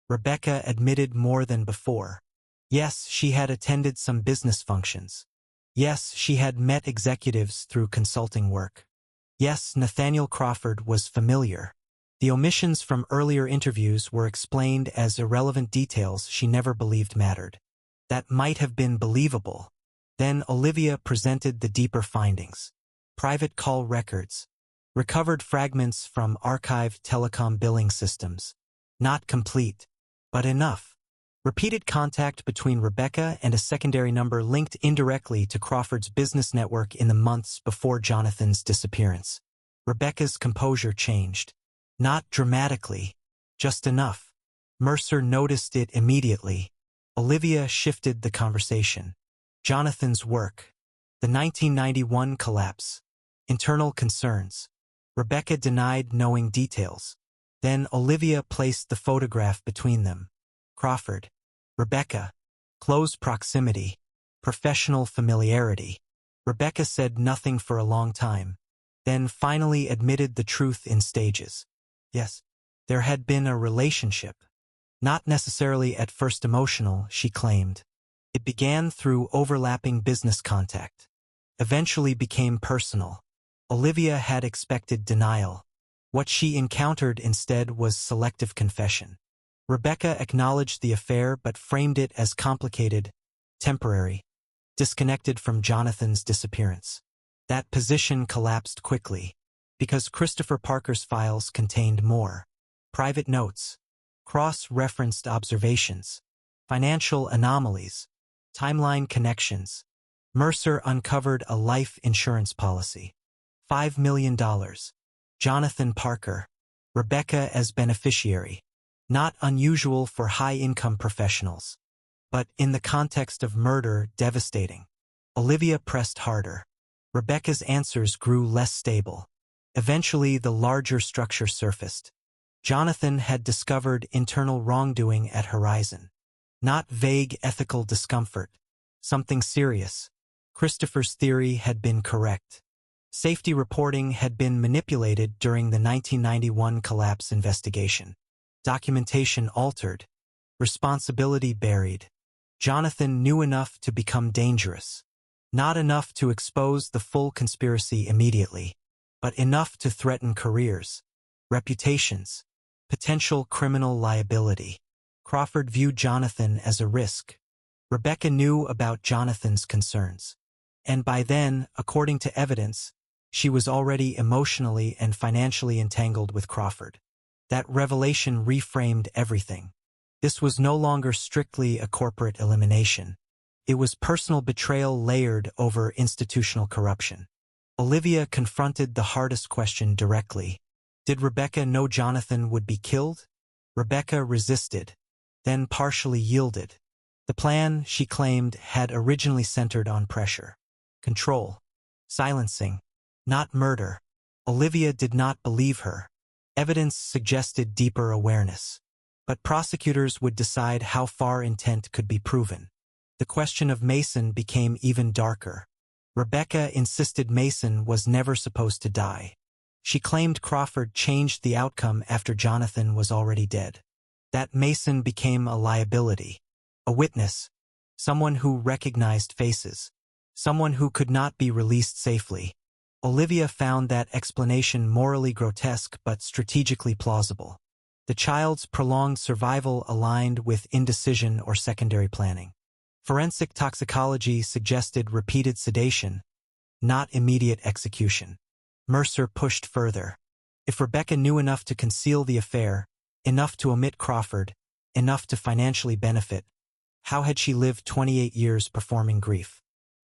Rebecca admitted more than before. Yes, she had attended some business functions. Yes, she had met executives through consulting work. Yes, Nathaniel Crawford was familiar. The omissions from earlier interviews were explained as irrelevant details she never believed mattered. That might have been believable. Then Olivia presented the deeper findings. Private call records. Recovered fragments from archived telecom billing systems. Not complete, but enough. Repeated contact between Rebecca and a secondary number linked indirectly to Crawford's business network in the months before Jonathan's disappearance. Rebecca's composure changed. Not dramatically, just enough. Mercer noticed it immediately. Olivia shifted the conversation. Jonathan's work. The 1991 collapse. Internal concerns. Rebecca denied knowing details. Then Olivia placed the photograph between them. Crawford. Rebecca. Close proximity. Professional familiarity. Rebecca said nothing for a long time, then finally admitted the truth in stages. Yes, there had been a relationship. Not necessarily at first emotional, she claimed. It began through overlapping business contact. Eventually became personal. Olivia had expected denial. What she encountered instead was selective confession. Rebecca acknowledged the affair but framed it as complicated, temporary, disconnected from Jonathan's disappearance. That position collapsed quickly, because Christopher Parker's files contained more. Private notes, cross-referenced observations, financial anomalies, timeline connections. Mercer uncovered a life insurance policy. $5 million. Jonathan Parker. Rebecca as beneficiary. Not unusual for high-income professionals. But in the context of murder, devastating. Olivia pressed harder. Rebecca's answers grew less stable. Eventually, the larger structure surfaced. Jonathan had discovered internal wrongdoing at Horizon. Not vague ethical discomfort. Something serious. Christopher's theory had been correct. Safety reporting had been manipulated during the 1991 collapse investigation. Documentation altered. Responsibility buried. Jonathan knew enough to become dangerous. Not enough to expose the full conspiracy immediately, but enough to threaten careers, reputations, potential criminal liability. Crawford viewed Jonathan as a risk. Rebecca knew about Jonathan's concerns. And by then, according to evidence, she was already emotionally and financially entangled with Crawford. That revelation reframed everything. This was no longer strictly a corporate elimination. It was personal betrayal layered over institutional corruption. Olivia confronted the hardest question directly. Did Rebecca know Jonathan would be killed? Rebecca resisted, then partially yielded. The plan, she claimed, had originally centered on pressure, control, silencing, not murder. Olivia did not believe her. Evidence suggested deeper awareness. But prosecutors would decide how far intent could be proven. The question of Mason became even darker. Rebecca insisted Mason was never supposed to die. She claimed Crawford changed the outcome after Jonathan was already dead. That Mason became a liability, a witness, someone who recognized faces, someone who could not be released safely. Olivia found that explanation morally grotesque but strategically plausible. The child's prolonged survival aligned with indecision or secondary planning. Forensic toxicology suggested repeated sedation, not immediate execution. Mercer pushed further. If Rebecca knew enough to conceal the affair, enough to omit Crawford, enough to financially benefit, how had she lived 28 years performing grief?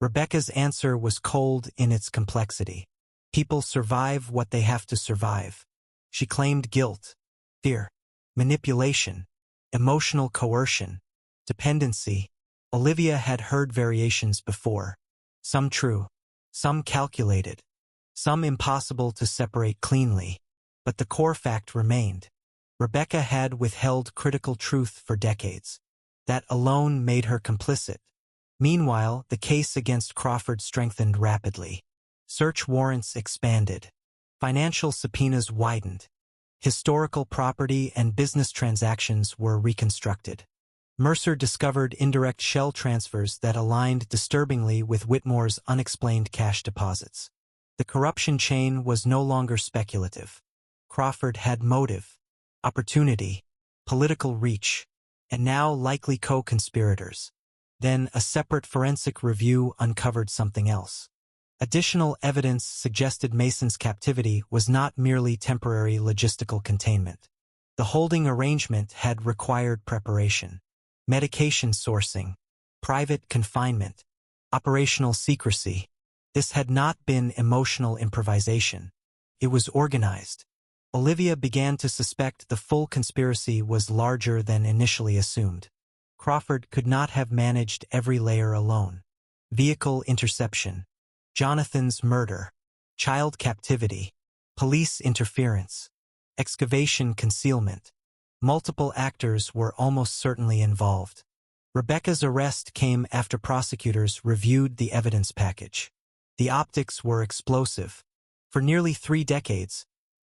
Rebecca's answer was cold in its complexity. People survive what they have to survive. She claimed guilt, fear, manipulation, emotional coercion, dependency. Olivia had heard variations before. Some true, some calculated, some impossible to separate cleanly. But the core fact remained. Rebecca had withheld critical truth for decades. That alone made her complicit. Meanwhile, the case against Crawford strengthened rapidly. Search warrants expanded. Financial subpoenas widened. Historical property and business transactions were reconstructed. Mercer discovered indirect shell transfers that aligned disturbingly with Whitmore's unexplained cash deposits. The corruption chain was no longer speculative. Crawford had motive, opportunity, political reach, and now likely co-conspirators. Then a separate forensic review uncovered something else. Additional evidence suggested Mason's captivity was not merely temporary logistical containment. The holding arrangement had required preparation, medication sourcing, private confinement, operational secrecy. This had not been emotional improvisation. It was organized. Olivia began to suspect the full conspiracy was larger than initially assumed. Crawford could not have managed every layer alone. Vehicle interception, Jonathan's murder, child captivity, police interference, excavation concealment. Multiple actors were almost certainly involved. Rebecca's arrest came after prosecutors reviewed the evidence package. The optics were explosive. For nearly 3 decades,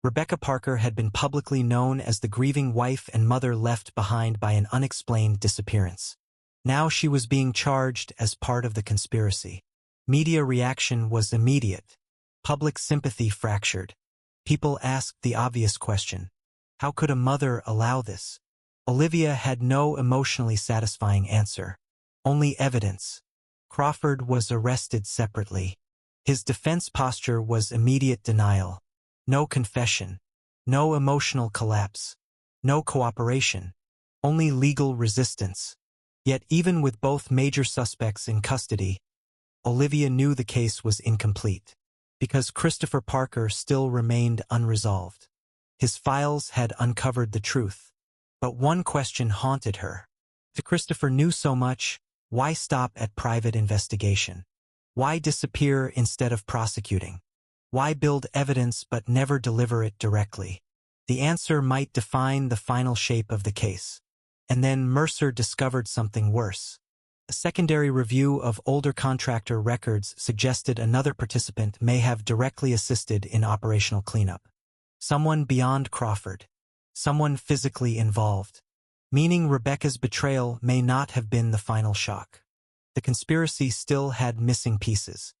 Rebecca Parker had been publicly known as the grieving wife and mother left behind by an unexplained disappearance. Now she was being charged as part of the conspiracy. Media reaction was immediate. Public sympathy fractured. People asked the obvious question: how could a mother allow this? Olivia had no emotionally satisfying answer. Only evidence. Crawford was arrested separately. His defense posture was immediate denial. No confession. No emotional collapse. No cooperation. Only legal resistance. Yet even with both major suspects in custody, Olivia knew the case was incomplete, because Christopher Parker still remained unresolved. His files had uncovered the truth. But one question haunted her. If Christopher knew so much, why stop at private investigation? Why disappear instead of prosecuting? Why build evidence but never deliver it directly? The answer might define the final shape of the case. And then Mercer discovered something worse. A secondary review of older contractor records suggested another participant may have directly assisted in operational cleanup. Someone beyond Crawford. Someone physically involved. Meaning Rebecca's betrayal may not have been the final shock. The conspiracy still had missing pieces.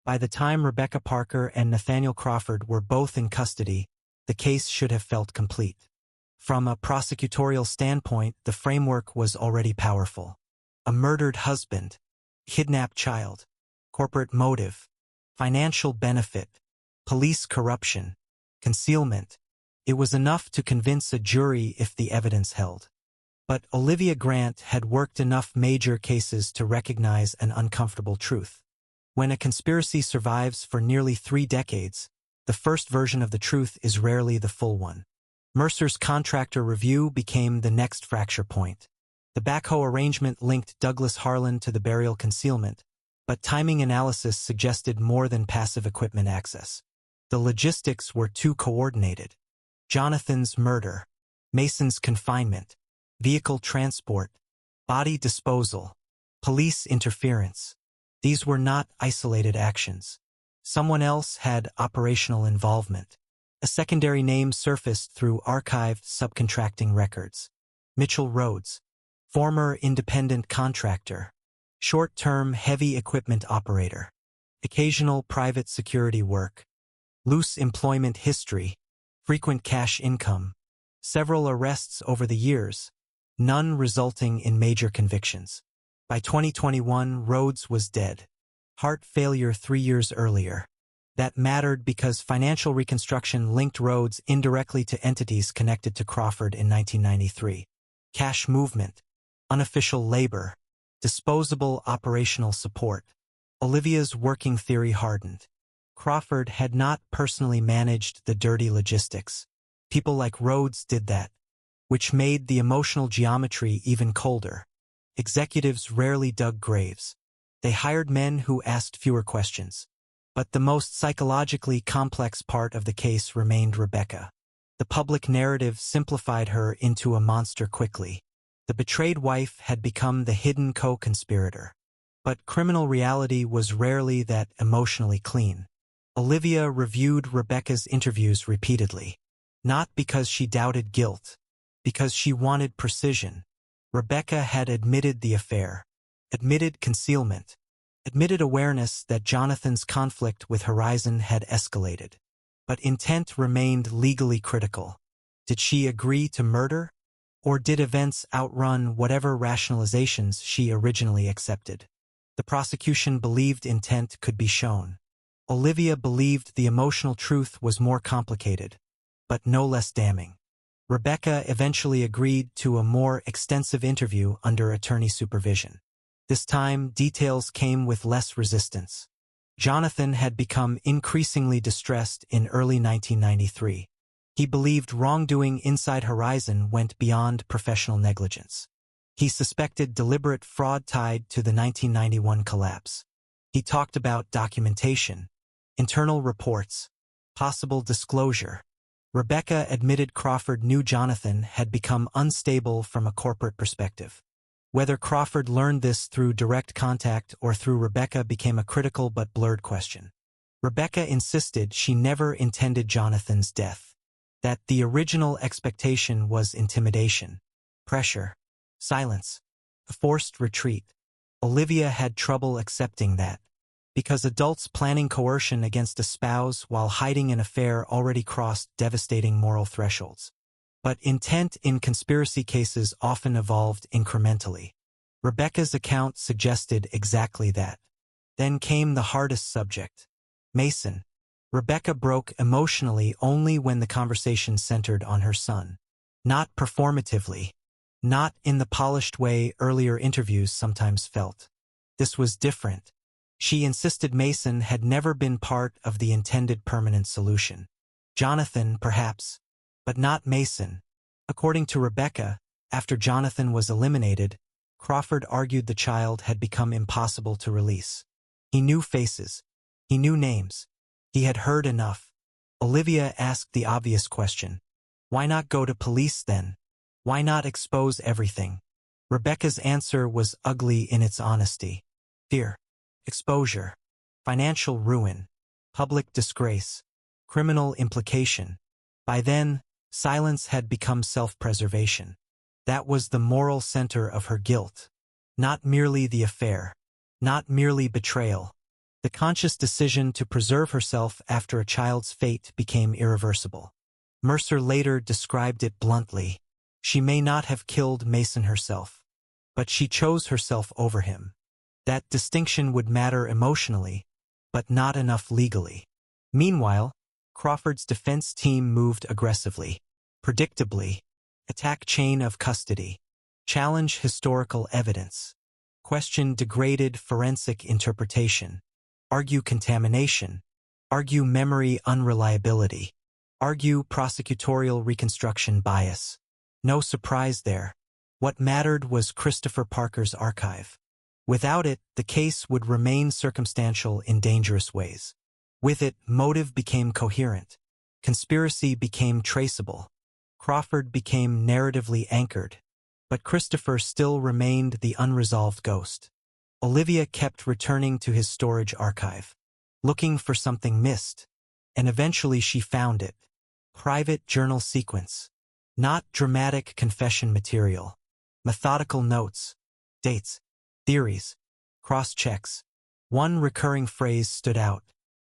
By the time Rebecca Parker and Nathaniel Crawford were both in custody, the case should have felt complete. From a prosecutorial standpoint, the framework was already powerful. A murdered husband, kidnapped child, corporate motive, financial benefit, police corruption, concealment. It was enough to convince a jury if the evidence held. But Olivia Grant had worked enough major cases to recognize an uncomfortable truth. When a conspiracy survives for nearly 3 decades, the first version of the truth is rarely the full one. Mercer's contractor review became the next fracture point. The backhoe arrangement linked Douglas Harlan to the burial concealment, but timing analysis suggested more than passive equipment access. The logistics were too coordinated. Jonathan's murder, Mason's confinement, vehicle transport, body disposal, police interference. These were not isolated actions. Someone else had operational involvement. A secondary name surfaced through archived subcontracting records. Mitchell Rhodes, former independent contractor, short-term heavy equipment operator, occasional private security work, loose employment history, frequent cash income, several arrests over the years, none resulting in major convictions. By 2021, Rhodes was dead. Heart failure 3 years earlier. That mattered because financial reconstruction linked Rhodes indirectly to entities connected to Crawford in 1993. Cash movement, unofficial labor, disposable operational support. Olivia's working theory hardened. Crawford had not personally managed the dirty logistics. People like Rhodes did that, which made the emotional geometry even colder. Executives rarely dug graves. They hired men who asked fewer questions. But the most psychologically complex part of the case remained Rebecca. The public narrative simplified her into a monster quickly. The betrayed wife had become the hidden co-conspirator. But criminal reality was rarely that emotionally clean. Olivia reviewed Rebecca's interviews repeatedly. Not because she doubted guilt, because she wanted precision. Rebecca had admitted the affair, admitted concealment, admitted awareness that Jonathan's conflict with Horizon had escalated. But intent remained legally critical. Did she agree to murder? Or did events outrun whatever rationalizations she originally accepted? The prosecution believed intent could be shown. Olivia believed the emotional truth was more complicated, but no less damning. Rebecca eventually agreed to a more extensive interview under attorney supervision. This time, details came with less resistance. Jonathan had become increasingly distressed in early 1993. He believed wrongdoing inside Horizon went beyond professional negligence. He suspected deliberate fraud tied to the 1991 collapse. He talked about documentation, internal reports, possible disclosure. Rebecca admitted Crawford knew Jonathan had become unstable from a corporate perspective. Whether Crawford learned this through direct contact or through Rebecca became a critical but blurred question. Rebecca insisted she never intended Jonathan's death, that the original expectation was intimidation, pressure, silence, a forced retreat. Olivia had trouble accepting that, because adults planning coercion against a spouse while hiding an affair already crossed devastating moral thresholds. But intent in conspiracy cases often evolved incrementally. Rebecca's account suggested exactly that. Then came the hardest subject, Mason. Rebecca broke emotionally only when the conversation centered on her son. Not performatively. Not in the polished way earlier interviews sometimes felt. This was different. She insisted Mason had never been part of the intended permanent solution. Jonathan, perhaps, but not Mason. According to Rebecca, after Jonathan was eliminated, Crawford argued the child had become impossible to release. He knew faces. He knew names. He had heard enough. Olivia asked the obvious question. Why not go to police then? Why not expose everything? Rebecca's answer was ugly in its honesty. Fear. Exposure. Financial ruin. Public disgrace. Criminal implication. By then, silence had become self-preservation. That was the moral center of her guilt. Not merely the affair. Not merely betrayal. The conscious decision to preserve herself after a child's fate became irreversible. Mercer later described it bluntly. She may not have killed Mason herself, but she chose herself over him. That distinction would matter emotionally, but not enough legally. Meanwhile, Crawford's defense team moved aggressively. Predictably, attack chain of custody, challenge historical evidence, question degraded forensic interpretation, argue contamination, argue memory unreliability, argue prosecutorial reconstruction bias. No surprise there. What mattered was Christopher Parker's archive. Without it, the case would remain circumstantial in dangerous ways. With it, motive became coherent. Conspiracy became traceable. Crawford became narratively anchored. But Christopher still remained the unresolved ghost. Olivia kept returning to his storage archive, looking for something missed, and eventually she found it. Private journal sequence. Not dramatic confession material. Methodical notes. Dates. Theories. Cross-checks. One recurring phrase stood out.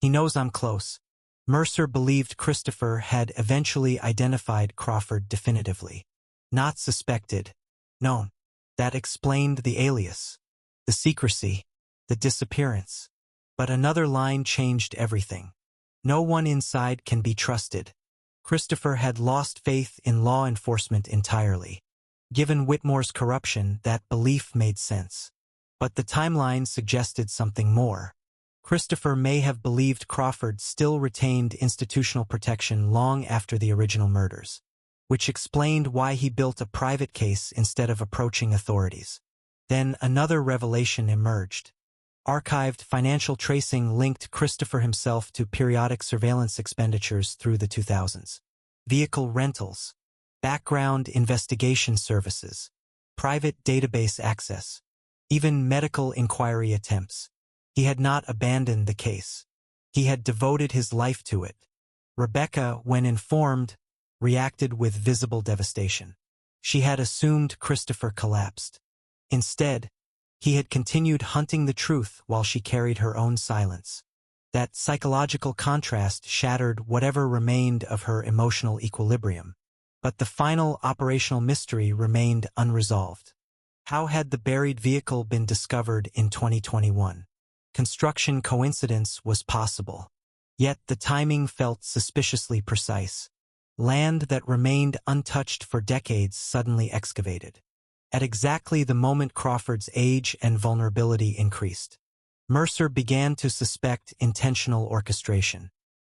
He knows I'm close. Mercer believed Christopher had eventually identified Crawford definitively. Not suspected. Known. That explained the alias, the secrecy, the disappearance. But another line changed everything. No one inside can be trusted. Christopher had lost faith in law enforcement entirely. Given Whitmore's corruption, that belief made sense. But the timeline suggested something more. Christopher may have believed Crawford still retained institutional protection long after the original murders, which explained why he built a private case instead of approaching authorities. Then another revelation emerged. Archived financial tracing linked Christopher himself to periodic surveillance expenditures through the 2000s. Vehicle rentals, background investigation services, private database access, even medical inquiry attempts. He had not abandoned the case. He had devoted his life to it. Rebecca, when informed, reacted with visible devastation. She had assumed Christopher collapsed. Instead, he had continued hunting the truth while she carried her own silence. That psychological contrast shattered whatever remained of her emotional equilibrium. But the final operational mystery remained unresolved. How had the buried vehicle been discovered in 2021? Construction coincidence was possible. Yet the timing felt suspiciously precise. Land that remained untouched for decades suddenly excavated. At exactly the moment Crawford's age and vulnerability increased, Mercer began to suspect intentional orchestration.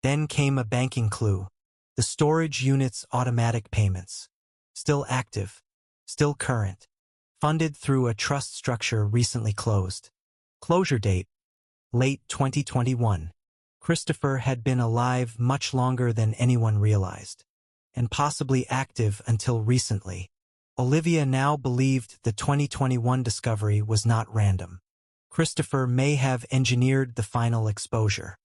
Then came a banking clue: the storage unit's automatic payments. Still active, still current, funded through a trust structure recently closed. Closure date: late 2021. Christopher had been alive much longer than anyone realized, and possibly active until recently. Olivia now believed the 2021 discovery was not random. Christopher may have engineered the final exposure.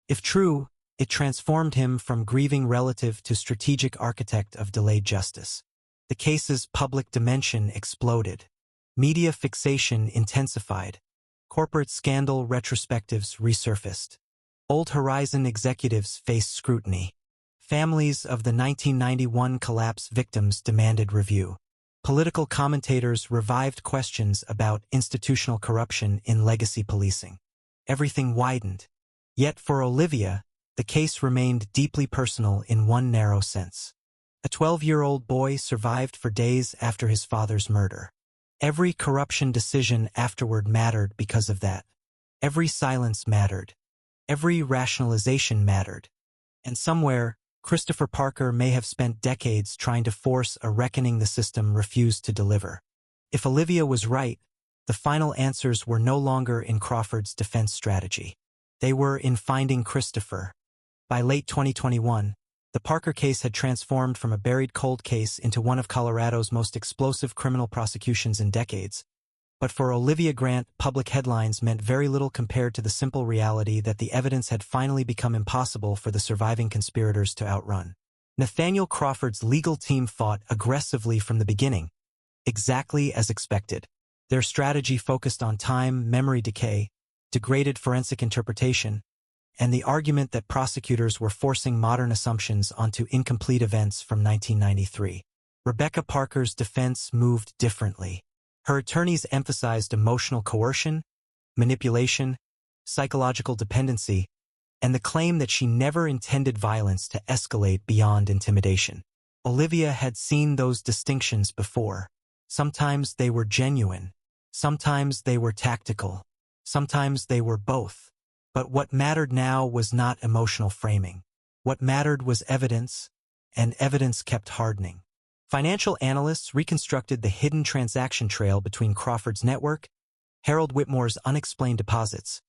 If true, it transformed him from grieving relative to strategic architect of delayed justice. The case's public dimension exploded. Media fixation intensified. Corporate scandal retrospectives resurfaced. Old Horizon executives faced scrutiny. Families of the 1991 collapse victims demanded review. Political commentators revived questions about institutional corruption in legacy policing. Everything widened. Yet for Olivia, the case remained deeply personal in one narrow sense. A 12-year-old boy survived for days after his father's murder. Every corruption decision afterward mattered because of that. Every silence mattered. Every rationalization mattered. And somewhere, Christopher Parker may have spent decades trying to force a reckoning the system refused to deliver. If Olivia was right, the final answers were no longer in Crawford's defense strategy. They were in finding Christopher. By late 2021, the Parker case had transformed from a buried cold case into one of Colorado's most explosive criminal prosecutions in decades. But for Olivia Grant, public headlines meant very little compared to the simple reality that the evidence had finally become impossible for the surviving conspirators to outrun. Nathaniel Crawford's legal team fought aggressively from the beginning, exactly as expected. Their strategy focused on time, memory decay, degraded forensic interpretation, and the argument that prosecutors were forcing modern assumptions onto incomplete events from 1993. Rebecca Parker's defense moved differently. Her attorneys emphasized emotional coercion, manipulation, psychological dependency, and the claim that she never intended violence to escalate beyond intimidation. Olivia had seen those distinctions before. Sometimes they were genuine. Sometimes they were tactical. Sometimes they were both. But what mattered now was not emotional framing. What mattered was evidence, and evidence kept hardening. Financial analysts reconstructed the hidden transaction trail between Crawford's network, Harold Whitmore's unexplained deposits,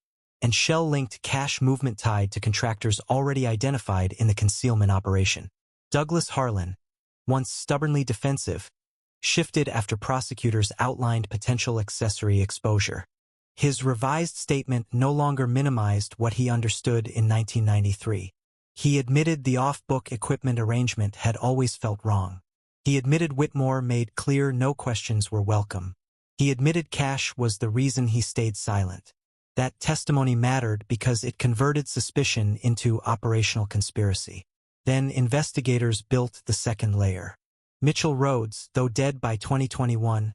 and shell-linked cash movement tied to contractors already identified in the concealment operation. Douglas Harlan, once stubbornly defensive, shifted after prosecutors outlined potential accessory exposure. His revised statement no longer minimized what he understood in 1993. He admitted the off-book equipment arrangement had always felt wrong. He admitted Whitmore made clear no questions were welcome. He admitted cash was the reason he stayed silent. That testimony mattered because it converted suspicion into operational conspiracy. Then investigators built the second layer. Mitchell Rhodes, though dead by 2021,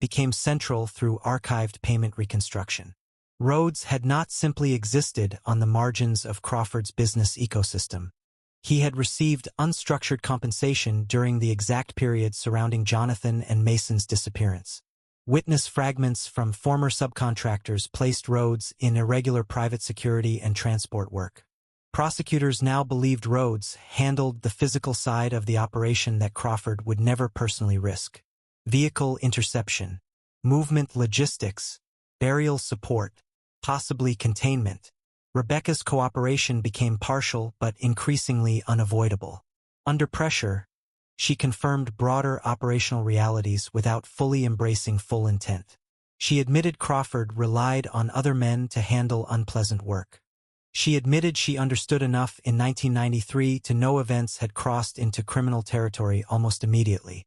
became central through archived payment reconstruction. Rhodes had not simply existed on the margins of Crawford's business ecosystem. He had received unstructured compensation during the exact period surrounding Jonathan and Mason's disappearance. Witness fragments from former subcontractors placed Rhodes in irregular private security and transport work. Prosecutors now believed Rhodes handled the physical side of the operation that Crawford would never personally risk. Vehicle interception, movement logistics, burial support, possibly containment. Rebecca's cooperation became partial but increasingly unavoidable. Under pressure, she confirmed broader operational realities without fully embracing full intent. She admitted Crawford relied on other men to handle unpleasant work. She admitted she understood enough in 1993 to know events had crossed into criminal territory almost immediately.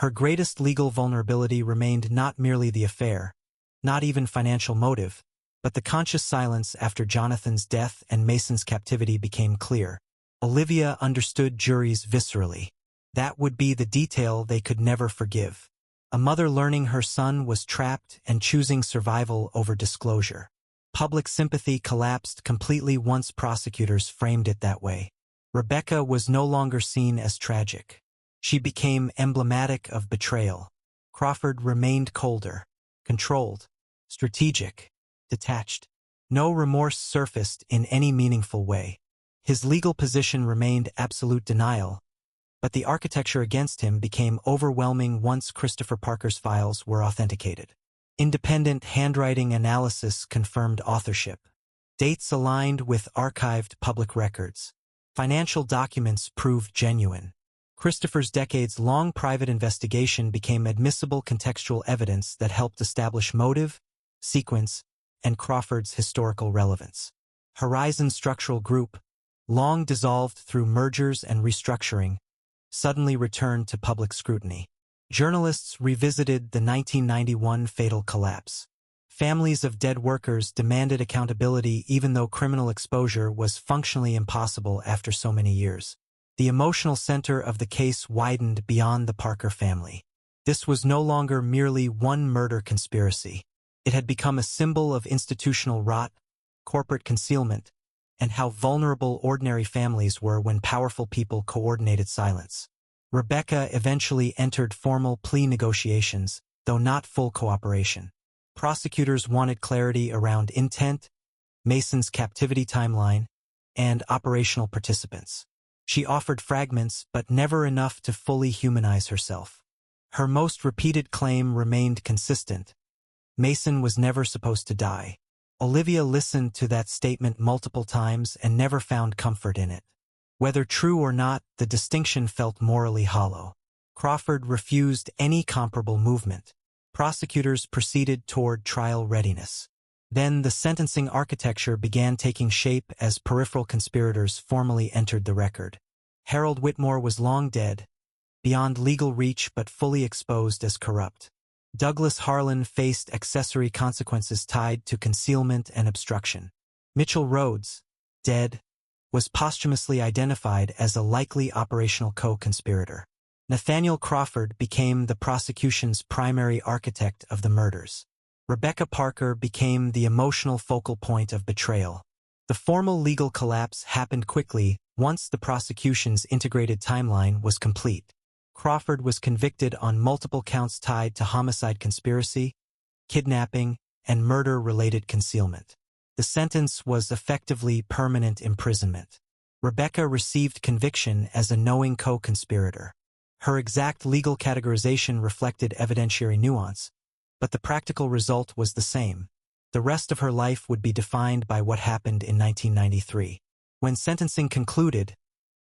Her greatest legal vulnerability remained not merely the affair, not even financial motive, but the conscious silence after Jonathan's death and Mason's captivity became clear. Olivia understood juries viscerally. That would be the detail they could never forgive. A mother learning her son was trapped and choosing survival over disclosure. Public sympathy collapsed completely once prosecutors framed it that way. Rebecca was no longer seen as tragic. She became emblematic of betrayal. Crawford remained colder, controlled, strategic, detached. No remorse surfaced in any meaningful way. His legal position remained absolute denial, but the architecture against him became overwhelming once Christopher Parker's files were authenticated. Independent handwriting analysis confirmed authorship. Dates aligned with archived public records. Financial documents proved genuine. Christopher's decades-long private investigation became admissible contextual evidence that helped establish motive, sequence, and Crawford's historical relevance. Horizon Structural Group, long dissolved through mergers and restructuring, suddenly returned to public scrutiny. Journalists revisited the 1991 fatal collapse. Families of dead workers demanded accountability even though criminal exposure was functionally impossible after so many years. The emotional center of the case widened beyond the Parker family. This was no longer merely one murder conspiracy. It had become a symbol of institutional rot, corporate concealment, and how vulnerable ordinary families were when powerful people coordinated silence. Rebecca eventually entered formal plea negotiations, though not full cooperation. Prosecutors wanted clarity around intent, Mason's captivity timeline, and operational participants. She offered fragments, but never enough to fully humanize herself. Her most repeated claim remained consistent. Mason was never supposed to die. Olivia listened to that statement multiple times and never found comfort in it. Whether true or not, the distinction felt morally hollow. Crawford refused any comparable movement. Prosecutors proceeded toward trial readiness. Then the sentencing architecture began taking shape as peripheral conspirators formally entered the record. Harold Whitmore was long dead, beyond legal reach but fully exposed as corrupt. Douglas Harlan faced accessory consequences tied to concealment and obstruction. Mitchell Rhodes, dead, was posthumously identified as a likely operational co-conspirator. Nathaniel Crawford became the prosecution's primary architect of the murders. Rebecca Parker became the emotional focal point of Betrayal. The formal legal collapse happened quickly once the prosecution's integrated timeline was complete. Crawford was convicted on multiple counts tied to homicide conspiracy, kidnapping, and murder-related concealment. The sentence was effectively permanent imprisonment. Rebecca received conviction as a knowing co-conspirator. Her exact legal categorization reflected evidentiary nuance, but the practical result was the same. The rest of her life would be defined by what happened in 1993. When sentencing concluded,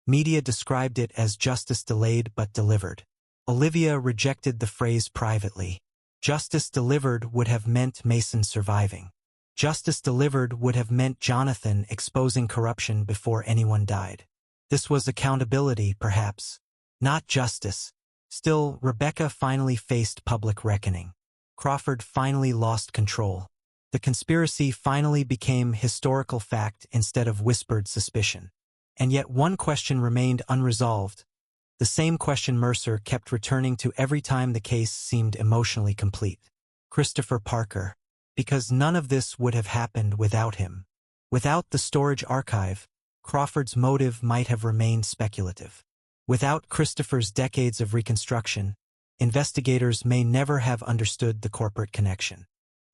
media described it as justice delayed but delivered. Olivia rejected the phrase privately. Justice delivered would have meant Mason surviving. Justice delivered would have meant Jonathan exposing corruption before anyone died. This was accountability, perhaps, not justice. Still, Rebecca finally faced public reckoning. Crawford finally lost control. The conspiracy finally became historical fact instead of whispered suspicion. And yet one question remained unresolved, the same question Mercer kept returning to every time the case seemed emotionally complete. Christopher Parker. Because none of this would have happened without him. Without the storage archive, Crawford's motive might have remained speculative. Without Christopher's decades of reconstruction, investigators may never have understood the corporate connection.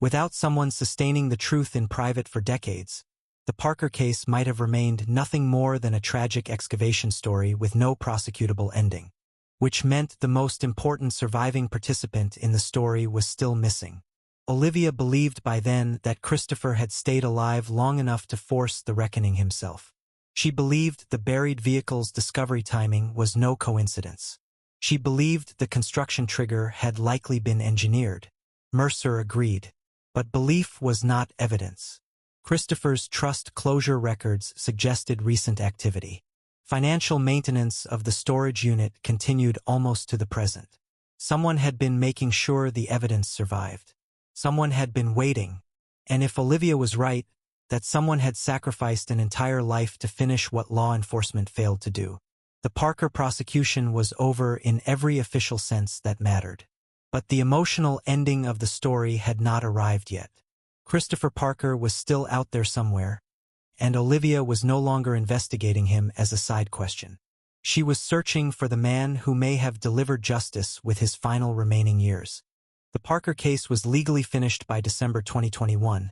Without someone sustaining the truth in private for decades, the Parker case might have remained nothing more than a tragic excavation story with no prosecutable ending. Which meant the most important surviving participant in the story was still missing. Olivia believed by then that Christopher had stayed alive long enough to force the reckoning himself. She believed the buried vehicle's discovery timing was no coincidence. She believed the construction trigger had likely been engineered. Mercer agreed. But belief was not evidence. Christopher's trust closure records suggested recent activity. Financial maintenance of the storage unit continued almost to the present. Someone had been making sure the evidence survived. Someone had been waiting. And if Olivia was right, that someone had sacrificed an entire life to finish what law enforcement failed to do. The Parker prosecution was over in every official sense that mattered. But the emotional ending of the story had not arrived yet. Christopher Parker was still out there somewhere, and Olivia was no longer investigating him as a side question. She was searching for the man who may have delivered justice with his final remaining years. The Parker case was legally finished by December 2021,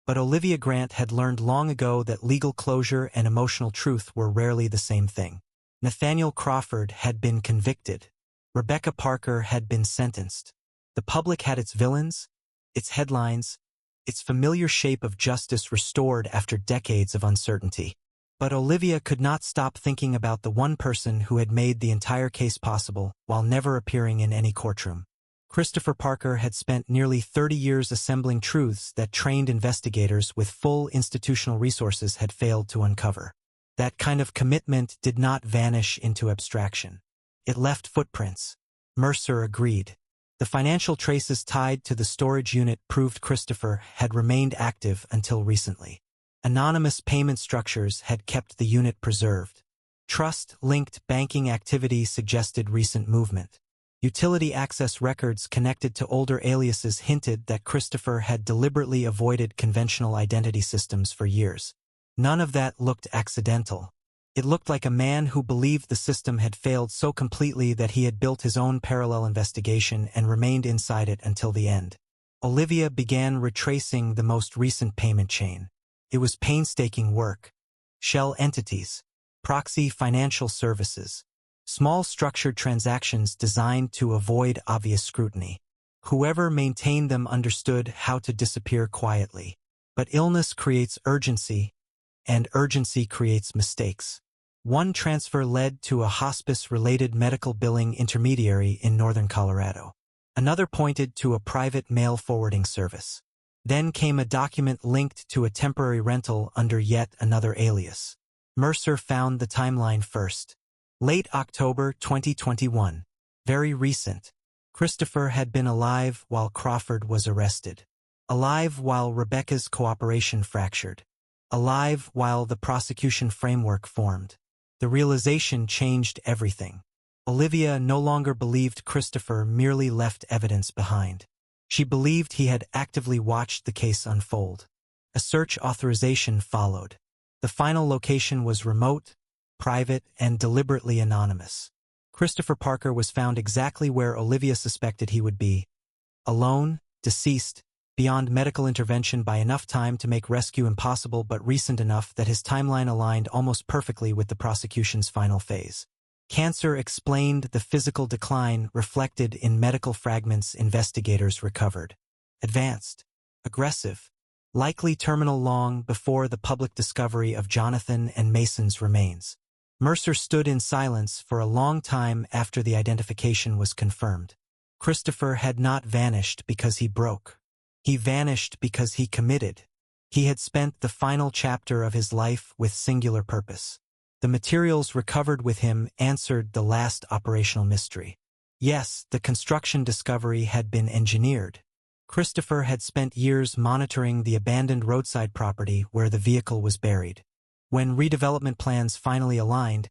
but Olivia Grant had learned long ago that legal closure and emotional truth were rarely the same thing. Nathaniel Crawford had been convicted. Rebecca Parker had been sentenced. The public had its villains, its headlines, its familiar shape of justice restored after decades of uncertainty. But Olivia could not stop thinking about the one person who had made the entire case possible while never appearing in any courtroom. Christopher Parker had spent nearly 30 years assembling truths that trained investigators with full institutional resources had failed to uncover. That kind of commitment did not vanish into abstraction. It left footprints. Mercer agreed. The financial traces tied to the storage unit proved Christopher had remained active until recently. Anonymous payment structures had kept the unit preserved. Trust-linked banking activity suggested recent movement. Utility access records connected to older aliases hinted that Christopher had deliberately avoided conventional identity systems for years. None of that looked accidental. It looked like a man who believed the system had failed so completely that he had built his own parallel investigation and remained inside it until the end. Olivia began retracing the most recent payment chain. It was painstaking work. Shell entities, proxy financial services, small structured transactions designed to avoid obvious scrutiny. Whoever maintained them understood how to disappear quietly. But illness creates urgency, and urgency creates mistakes. One transfer led to a hospice-related medical billing intermediary in northern Colorado. Another pointed to a private mail forwarding service. Then came a document linked to a temporary rental under yet another alias. Mercer found the timeline first. Late October 2021. Very recent. Christopher had been alive while Crawford was arrested. Alive while Rebecca's cooperation fractured. Alive while the prosecution framework formed. The realization changed everything. Olivia no longer believed Christopher merely left evidence behind. She believed he had actively watched the case unfold. A search authorization followed. The final location was remote, private, and deliberately anonymous. Christopher Parker was found exactly where Olivia suspected he would be. Alone, deceased, beyond medical intervention by enough time to make rescue impossible but recent enough that his timeline aligned almost perfectly with the prosecution's final phase. Cancer explained the physical decline reflected in medical fragments investigators recovered. Advanced, aggressive, likely terminal long before the public discovery of Jonathan and Mason's remains. Mercer stood in silence for a long time after the identification was confirmed. Christopher had not vanished because he broke. He vanished because he committed. He had spent the final chapter of his life with singular purpose. The materials recovered with him answered the last operational mystery. Yes, the construction discovery had been engineered. Christopher had spent years monitoring the abandoned roadside property where the vehicle was buried. When redevelopment plans finally aligned,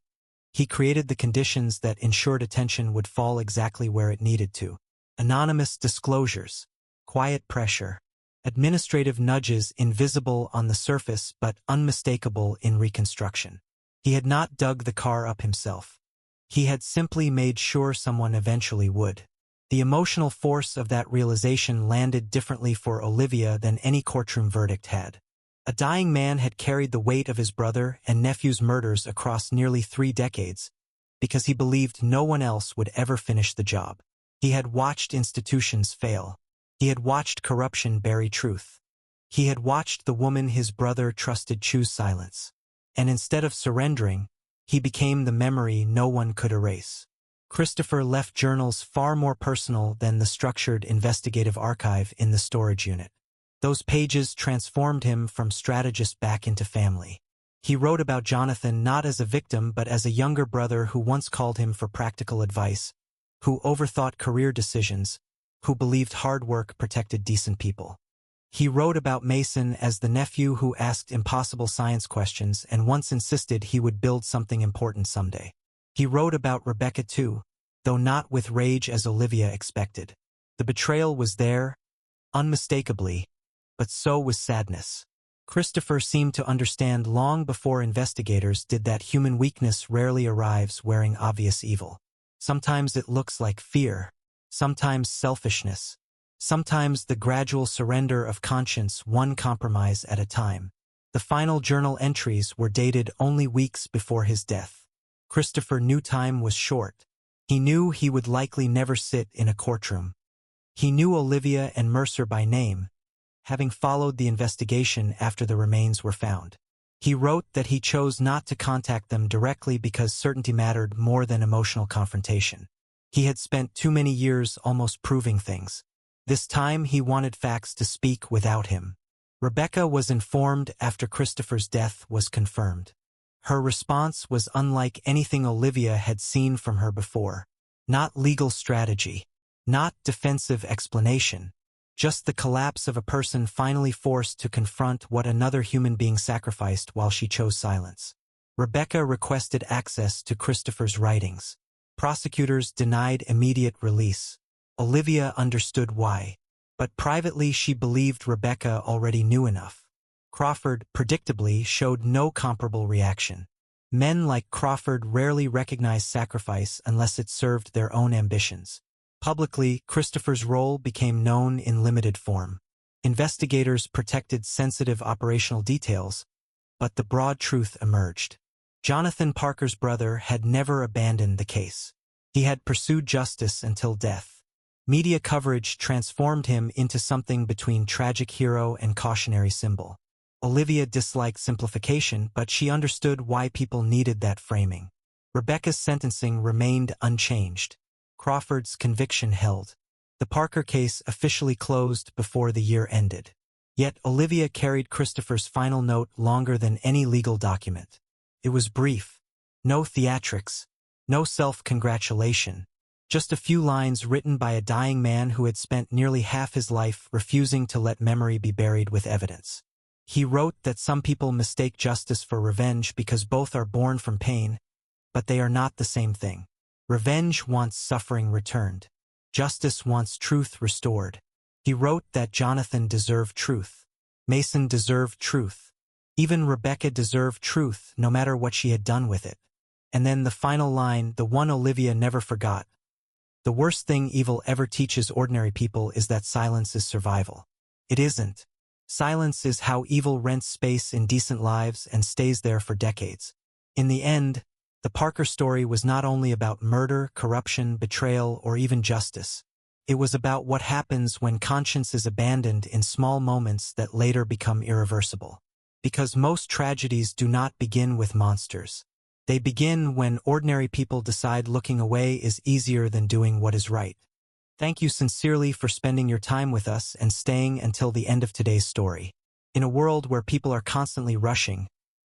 he created the conditions that ensured attention would fall exactly where it needed to. Anonymous disclosures, quiet pressure, administrative nudges invisible on the surface but unmistakable in reconstruction. He had not dug the car up himself. He had simply made sure someone eventually would. The emotional force of that realization landed differently for Olivia than any courtroom verdict had. A dying man had carried the weight of his brother and nephew's murders across nearly 3 decades because he believed no one else would ever finish the job. He had watched institutions fail. He had watched corruption bury truth. He had watched the woman his brother trusted choose silence. And instead of surrendering, he became the memory no one could erase. Christopher left journals far more personal than the structured investigative archive in the storage unit. Those pages transformed him from strategist back into family. He wrote about Jonathan not as a victim but as a younger brother who once called him for practical advice, who overthought career decisions, who believed hard work protected decent people. He wrote about Mason as the nephew who asked impossible science questions and once insisted he would build something important someday. He wrote about Rebecca too, though not with rage as Olivia expected. The betrayal was there, unmistakably, but so was sadness. Christopher seemed to understand long before investigators did that human weakness rarely arrives wearing obvious evil. Sometimes it looks like fear, sometimes selfishness, sometimes the gradual surrender of conscience one compromise at a time. The final journal entries were dated only weeks before his death. Christopher knew time was short. He knew he would likely never sit in a courtroom. He knew Olivia and Mercer by name, having followed the investigation after the remains were found. He wrote that he chose not to contact them directly because certainty mattered more than emotional confrontation. He had spent too many years almost proving things. This time he wanted facts to speak without him. Rebecca was informed after Christopher's death was confirmed. Her response was unlike anything Olivia had seen from her before. Not legal strategy, not defensive explanation, just the collapse of a person finally forced to confront what another human being sacrificed while she chose silence. Rebecca requested access to Christopher's writings. Prosecutors denied immediate release. Olivia understood why, but privately she believed Rebecca already knew enough. Crawford, predictably, showed no comparable reaction. Men like Crawford rarely recognize sacrifice unless it served their own ambitions. Publicly, Christopher's role became known in limited form. Investigators protected sensitive operational details, but the broad truth emerged. Jonathan Parker's brother had never abandoned the case. He had pursued justice until death. Media coverage transformed him into something between tragic hero and cautionary symbol. Olivia disliked simplification, but she understood why people needed that framing. Rebecca's sentencing remained unchanged. Crawford's conviction held. The Parker case officially closed before the year ended. Yet Olivia carried Christopher's final note longer than any legal document. It was brief. No theatrics. No self-congratulation. Just a few lines written by a dying man who had spent nearly half his life refusing to let memory be buried with evidence. He wrote that some people mistake justice for revenge because both are born from pain, but they are not the same thing. Revenge wants suffering returned. Justice wants truth restored. He wrote that Jonathan deserved truth. Mason deserved truth. Even Rebecca deserved truth, no matter what she had done with it. And then the final line, the one Olivia never forgot. The worst thing evil ever teaches ordinary people is that silence is survival. It isn't. Silence is how evil rents space in decent lives and stays there for decades. In the end, the Parker story was not only about murder, corruption, betrayal, or even justice. It was about what happens when conscience is abandoned in small moments that later become irreversible. Because most tragedies do not begin with monsters. They begin when ordinary people decide looking away is easier than doing what is right. Thank you sincerely for spending your time with us and staying until the end of today's story. In a world where people are constantly rushing,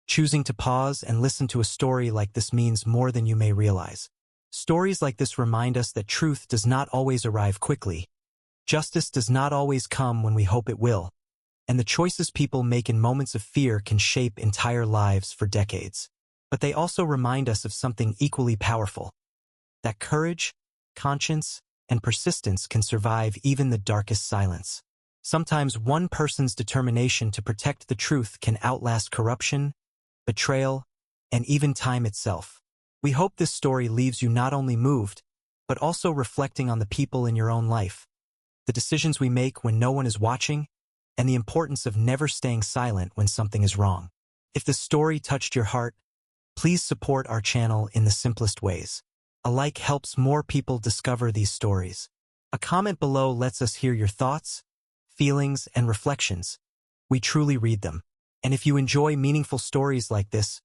choosing to pause and listen to a story like this means more than you may realize. Stories like this remind us that truth does not always arrive quickly. Justice does not always come when we hope it will. And the choices people make in moments of fear can shape entire lives for decades. But they also remind us of something equally powerful. That courage, conscience, and persistence can survive even the darkest silence. Sometimes one person's determination to protect the truth can outlast corruption, betrayal, and even time itself. We hope this story leaves you not only moved, but also reflecting on the people in your own life, the decisions we make when no one is watching, and the importance of never staying silent when something is wrong. If the story touched your heart, please support our channel in the simplest ways. A like helps more people discover these stories. A comment below lets us hear your thoughts, feelings, and reflections. We truly read them. And if you enjoy meaningful stories like this,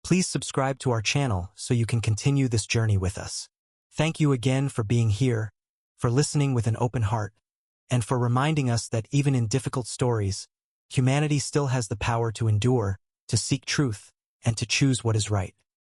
please subscribe to our channel so you can continue this journey with us. Thank you again for being here, for listening with an open heart, and for reminding us that even in difficult stories, humanity still has the power to endure, to seek truth, and to choose what is right.